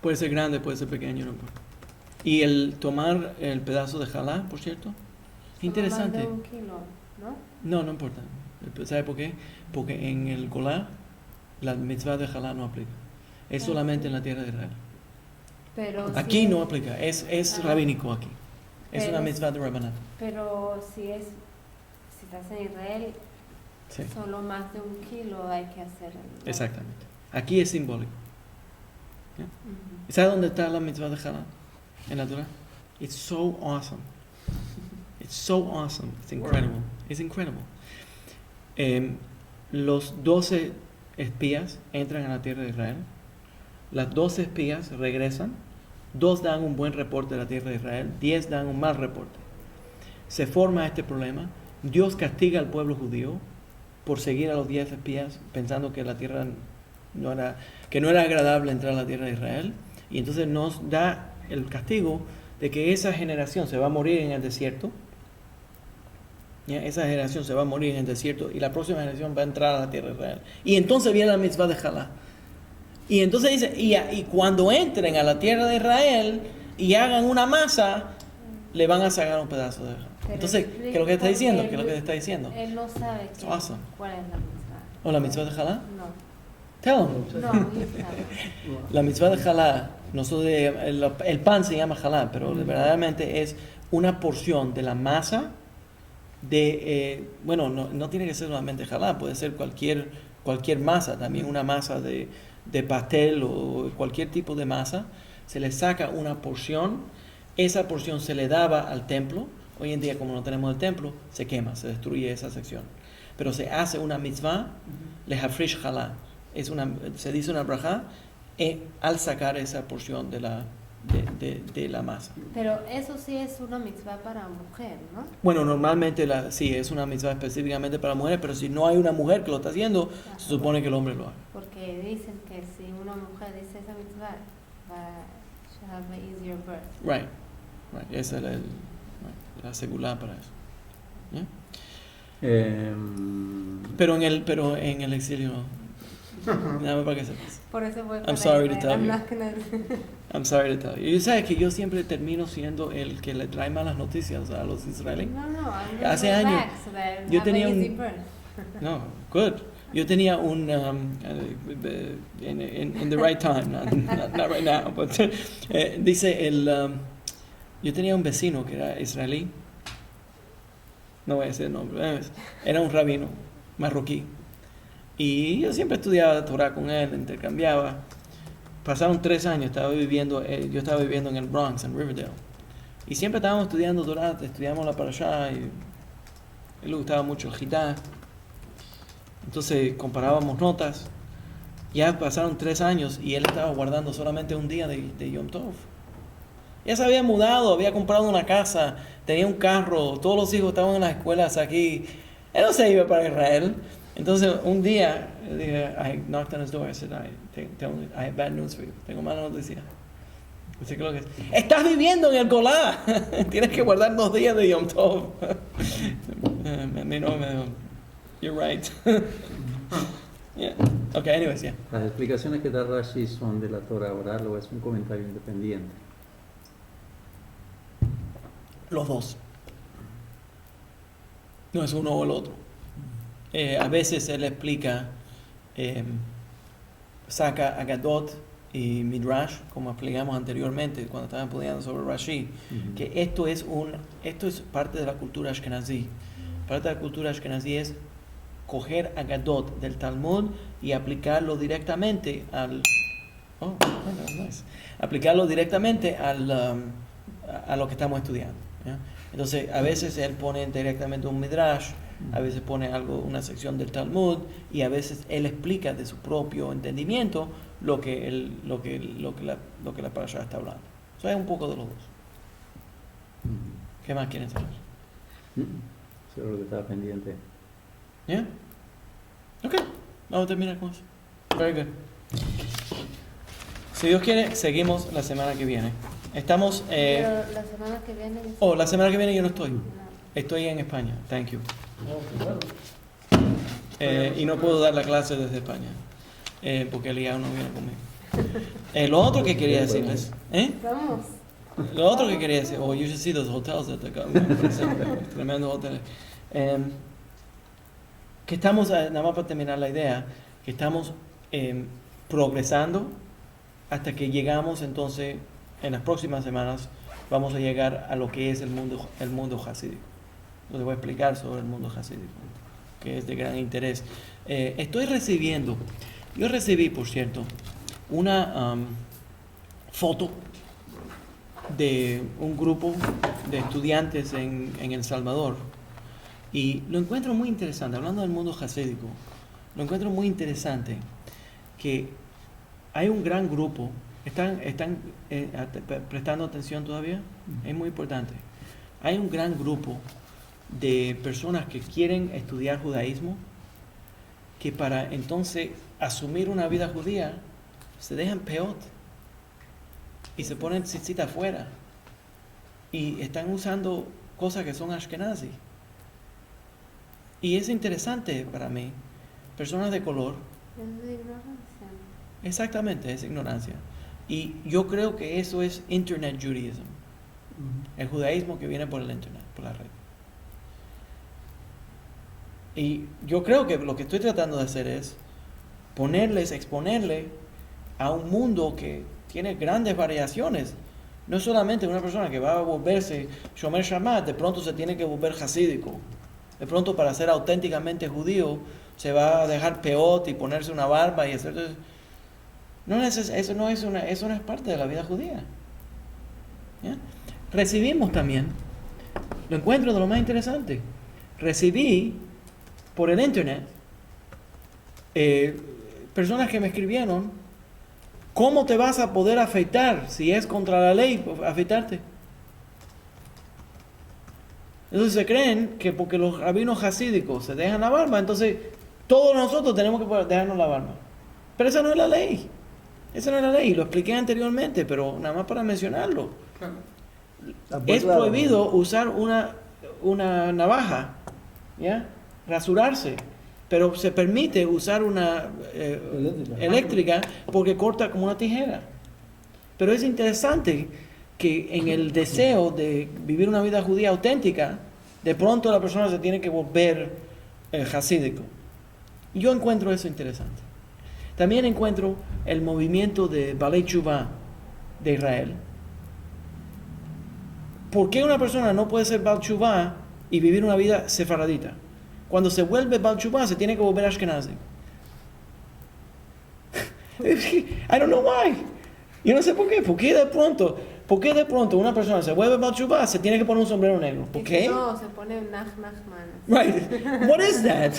Puede ser grande, puede ser pequeño, no importa. Y el tomar el pedazo de jalá, por cierto, interesante. Más de 1 kilo, ¿no? No, no importa. ¿Sabe por qué? Porque en el Golá la mitzvah de jalá no aplica. Es solamente en la tierra de Israel. Pero Aquí si no aplica, es rabínico aquí. Es Pero una mitzvah de Rabbanat. Pero si estás en Israel, Sí, solo más de 1 kilo hay que hacer. exactamente. Aquí es simbólico. Ujú. ¿Sabe dónde está la mitzvah de jalá? En la Torah. It's so awesome. It's so awesome. It's incredible. It's incredible. Los 12 espías entran a la tierra de Israel. Las 12 espías regresan. 2 dan un buen reporte de la tierra de Israel. 10 dan un mal reporte. Se forma este problema. Dios castiga al pueblo judío por seguir a los 10 espías pensando que la tierra no era agradable entrar a la tierra de Israel. Y entonces nos da el castigo de que esa generación se va a morir en el desierto. ¿Ya? Esa generación se va a morir en el desierto y la próxima generación va a entrar a la tierra de Israel. Y entonces viene la mitzvah de Jalá. Y entonces dice, y cuando entren a la tierra de Israel y hagan una masa, le van a sacar un pedazo de Jalá. Pero Entonces, ¿qué es lo que está diciendo? ¿Qué es lo que está diciendo? Él no sabe It's awesome. cuál es la mitzvah. ¿O la mitzvah de Jalá? No. Tell him. No, él sabe. La mitzvah de Jalá, nosotros el pan se llama Jalá, pero verdaderamente es una porción de la masa no tiene que ser solamente Jalá, puede ser cualquier masa, también una masa de pastel o cualquier tipo de masa. Se le saca una porción, esa porción se le daba al templo. Hoy en día, como no tenemos el templo, se quema, se destruye esa sección. Pero se hace una mitzvah, lehafrish Jalá. Se dice una brajá al sacar esa porción de la masa. Pero eso sí es una mitzvah para mujer, ¿no? Bueno, normalmente sí, es una mitzvah específicamente para mujeres, pero si no hay una mujer que lo está haciendo, se supone que el hombre lo haga. Porque dicen que si una mujer dice esa mitzvah, she have an easier birth. Right. Esa es la segula para eso. ¿Ya? Pero en el exilio nada más para que sepas. Por eso voy I'm sorry to tell you. not gonna... I'm sorry to tell you. Y sabes que yo siempre termino siendo el que le trae malas noticias a los israelíes. No, I'm Hace going años, back so that I yo have tenía an un- easy birth. No, good. Yo tenía in the right time, not right now, but yo tenía un vecino que era israelí, no voy a decir el nombre, era un rabino marroquí, y yo siempre estudiaba Torah con él, intercambiaba. Pasaron 3 años, yo estaba viviendo en el Bronx, en Riverdale, y siempre estábamos estudiando Torah, estudiamos la parashá, y a él le gustaba mucho el Jitá. Entonces comparábamos notas. Ya pasaron 3 años y él estaba guardando solamente un día de Yom Tov. Ya se había mudado, había comprado una casa, tenía un carro, todos los hijos estaban en las escuelas aquí. Él no se iba para Israel. Entonces un día I knocked on his door. I said, I have bad news for you. Tengo mala noticia. Dice, ¿qué es lo que es? Estás viviendo en el Golá. Tienes que guardar 2 días de Yom Tov. Me dijo, you're right. Yeah. Okay, anyways, yeah. Las explicaciones que da Rashi son de la Torah oral o es un comentario independiente. Los dos. No es uno o el otro. A veces él explica, saca Agadot y Midrash, como explicamos anteriormente cuando estábamos estudiando sobre Rashi, que esto es parte de la cultura ashkenazí. Parte de la cultura ashkenazí es coger Agadot del Talmud y aplicarlo directamente Oh, bueno, nice. Aplicarlo directamente a lo que estamos estudiando. ¿Ya? Entonces, a veces él pone directamente un midrash, a veces pone una sección del Talmud, y a veces él explica de su propio entendimiento lo que la parasha está hablando. Eso es un poco de los dos. ¿Qué más quieren saber? Solo que estaba pendiente. ¿Ya? Ok, vamos a terminar con eso. Very good. Si Dios quiere, seguimos la semana que viene. Estamos... Pero la semana que viene... la semana que viene yo no estoy. Estoy en España. Thank you. Y no puedo dar la clase desde España. Porque Eliab no viene conmigo. Lo otro que quería decirles... Vamos. Lo otro que quería decir... you should see those hotels that they got. Tremendos hoteles. Que estamos, nada más para terminar la idea, que estamos progresando hasta que llegamos entonces, en las próximas semanas, vamos a llegar a lo que es el mundo hasídico. Les voy a explicar sobre el mundo hasídico, que es de gran interés. Yo recibí, por cierto, una foto de un grupo de estudiantes en El Salvador, y lo encuentro muy interesante, hablando del mundo hasídico, lo encuentro muy interesante que hay un gran grupo. ¿Están prestando atención todavía? Es muy importante. Hay un gran grupo de personas que quieren estudiar judaísmo, que para entonces asumir una vida judía se dejan peot y se ponen tzitzit afuera y están usando cosas que son ashkenazi. Y es interesante para mí, personas de color. Es de ignorancia. Exactamente, es ignorancia. Y yo creo que eso es Internet Judaism. El judaísmo que viene por el Internet, por la red. Y yo creo que lo que estoy tratando de hacer es exponerle a un mundo que tiene grandes variaciones. No es solamente una persona que va a volverse Shomer Shabbat, de pronto se tiene que volver hasídico. De pronto, para ser auténticamente judío, se va a dejar peot y ponerse una barba y hacer... eso no es parte de la vida judía. ¿Ya? Recibimos también, lo encuentro de lo más interesante, recibí por el internet personas que me escribieron: ¿cómo te vas a poder afeitar si es contra la ley afeitarte? Entonces se creen que porque los rabinos hasídicos se dejan la barba, entonces todos nosotros tenemos que dejarnos la barba. Pero esa no es la ley. Esa no es la ley. Lo expliqué anteriormente, pero nada más para mencionarlo. Es prohibido usar una navaja, ¿ya? Rasurarse. Pero se permite usar una eléctrica porque corta como una tijera. Pero es interesante que en el deseo de vivir una vida judía auténtica, de pronto la persona se tiene que volver hasídico. Yo encuentro eso interesante. También encuentro el movimiento de Balei Tshuva de Israel. ¿Por qué una persona no puede ser Baal Tshuva y vivir una vida sefaradita? Cuando se vuelve Baal Tshuva se tiene que volver ashkenazi. I don't know why. Yo no sé por qué. ¿Por qué de pronto una persona se vuelve Baal Tshuva se tiene que poner un sombrero negro? ¿Por qué? No, se pone un Nachman. Right. What is that?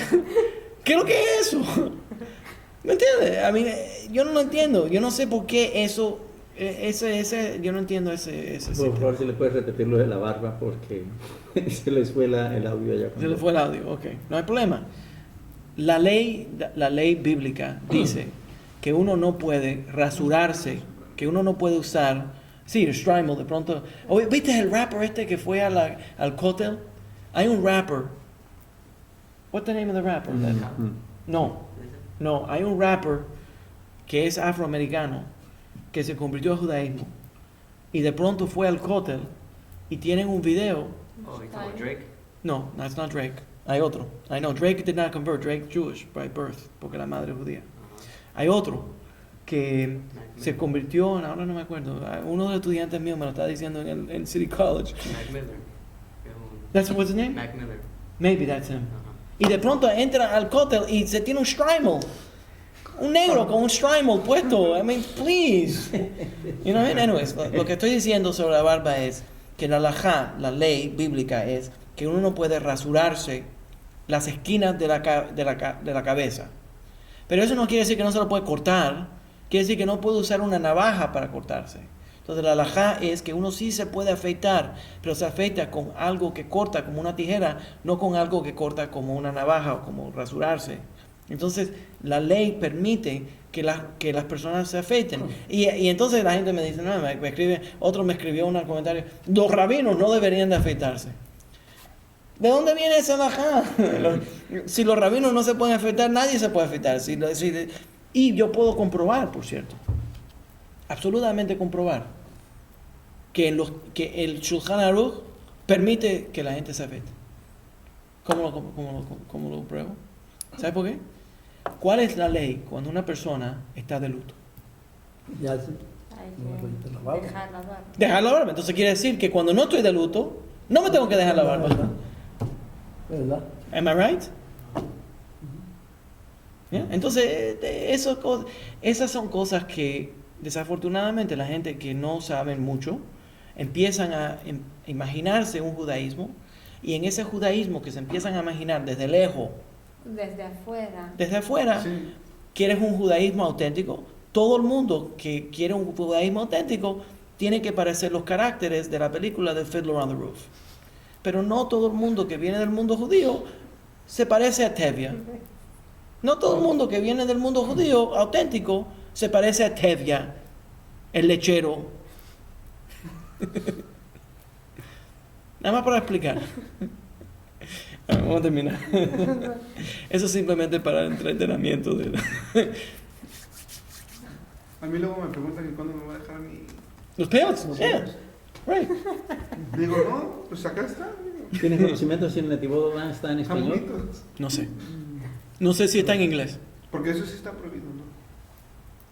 ¿Qué es lo que es eso? ¿Me entiendes? Yo no lo entiendo. Yo no sé por qué eso... yo no entiendo ese Por favor, si le puedes repetir lo de la barba, porque se les fue el audio allá. Se les fue el audio, ok. No hay problema. La ley bíblica dice que uno no puede rasurarse, que uno no puede usar... Sí, el Strymel, de pronto... ¿Viste el rapper que fue al cóctel? Hay un rapper. What's the name of the rapper? No, hay un rapper que es afroamericano, que se convirtió al judaísmo y de pronto fue al cóctel y tienen un video. Oh, ¿es como Drake? No, that's not Drake. Hay otro. I know Drake did not convert. Drake Jewish by birth, porque la madre es judía. Hay otro que se convirtió, ahora no me acuerdo. Uno de los estudiantes míos me lo estaba diciendo en City College. Mac Miller. That's what's his name? Mac Miller. Maybe that's him. Y de pronto entra al cóctel y se tiene un Strymel. Un negro con un Strymol puesto. I mean, please. You know what I mean? Anyways, lo que estoy diciendo sobre la barba es que la halajá, la ley bíblica, es que uno no puede rasurarse las esquinas de la cabeza. Pero eso no quiere decir que no se lo puede cortar. Quiere decir que no puede usar una navaja para cortarse. Entonces la halajá es que uno sí se puede afeitar, pero se afeita con algo que corta como una tijera, no con algo que corta como una navaja o como rasurarse. Entonces la ley permite que las personas se afeiten. Y entonces la gente me dice, no, otro me escribió un comentario, los rabinos no deberían de afeitarse. ¿De dónde viene esa halajá? Si los rabinos no se pueden afeitar, nadie se puede afeitar. Y yo puedo comprobar, por cierto, absolutamente comprobar, que el Shulchan Aruch permite que la gente se afeite. ¿Cómo lo pruebo? ¿Sabes por qué? ¿Cuál es la ley cuando una persona está de luto? Ya Hay que dejar la barba. Dejar la barba. Entonces quiere decir que cuando no estoy de luto, no me tengo que dejar la barba. ¿Verdad? Am I right? ¿Yeah? Entonces, esas son cosas que desafortunadamente la gente que no sabe mucho empiezan a imaginarse un judaísmo, y en ese judaísmo que se empiezan a imaginar desde lejos, desde afuera, Sí. ¿quieres un judaísmo auténtico? Todo el mundo que quiere un judaísmo auténtico tiene que parecer los caracteres de la película de Fiddler on the Roof. Pero no todo el mundo que viene del mundo judío se parece a Tevye. No todo el mundo que viene del mundo judío auténtico se parece a Tevye, el lechero. Nada más para explicar. Vamos a terminar. Eso es simplemente para el entretenimiento. A mí luego me preguntan que cuándo me va a dejar mi... Los peones, yeah. Right. Digo, no, pues acá está. ¿Tienes conocimiento si el Netivo está en Están español? bonitos. No sé. No sé si está en inglés. Porque eso sí está prohibido, ¿no?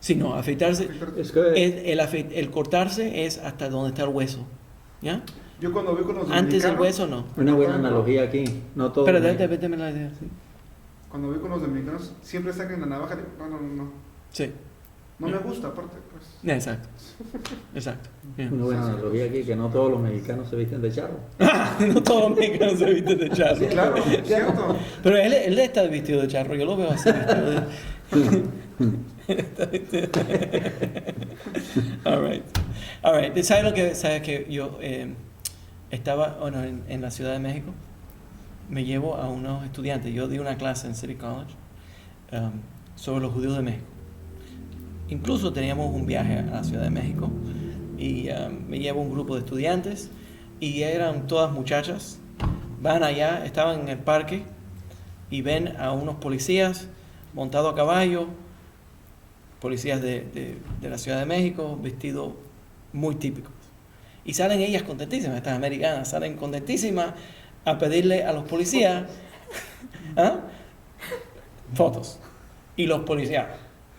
Si no, afeitarse. Afeitarte. Es que El cortarse es hasta donde está el hueso. ¿Ya? Yo cuando voy con los Antes del dominicanos... hueso no. una buena analogía aquí. No todo. Pero déjame la idea. Sí. Cuando voy con los dominicanos, siempre sacan la navaja. Digo, no. Sí. No me gusta, aparte, pues. Exacto. Exacto. Yeah. Una buena analogía aquí, que no todos los mexicanos se visten de charro. No todos los mexicanos se visten de charro. Sí, claro, cierto. Pero él está vestido de charro, yo lo veo así. All right. ¿Sabes que yo estaba en la Ciudad de México? Me llevo a unos estudiantes. Yo di una clase en City College sobre los judíos de México. Incluso teníamos un viaje a la Ciudad de México y me llevo un grupo de estudiantes y eran todas muchachas. Van allá, estaban en el parque y ven a unos policías montados a caballo, policías de la Ciudad de México, vestidos muy típicos. Y salen ellas contentísimas, estas americanas, salen contentísimas a pedirle a los policías fotos. Y los policías,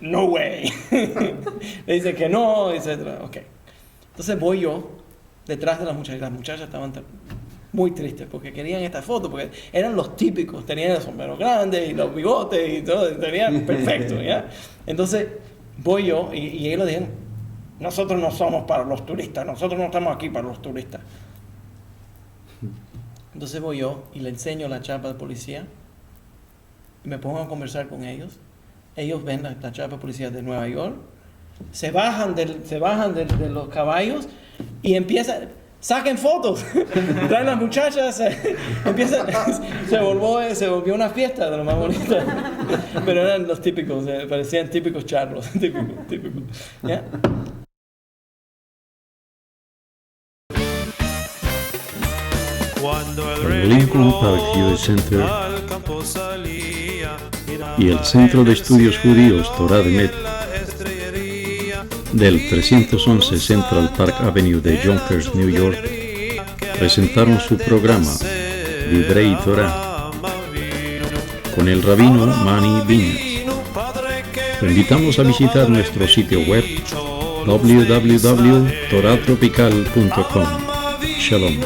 no way. Le dicen que no, etc. Okay. Entonces voy yo detrás de las muchachas. Las muchachas estaban muy tristes porque querían esta foto, porque eran los típicos, tenían el sombrero grande y los bigotes y todo, tenían perfecto, ¿ya? Entonces voy yo y ellos le dijeron, nosotros no somos para los turistas, nosotros no estamos aquí para los turistas. Entonces voy yo y le enseño la chapa de policía y me pongo a conversar con ellos. Ellos ven la chapa de policía de Nueva York, se bajan de los caballos y saquen fotos. Traen las muchachas, se volvió una fiesta de lo más bonita. Pero eran los típicos, parecían típicos charros, típicos. ¿Ya? Cuando Lincoln Park Youth Center y el Centro de Estudios Judíos Torah de Met del 311 Central Park Avenue de Yonkers, New York, presentaron su programa Divrei Torah con el rabino Mani Viñas. Te invitamos a visitar nuestro sitio web www.toratropical.com. Shalom.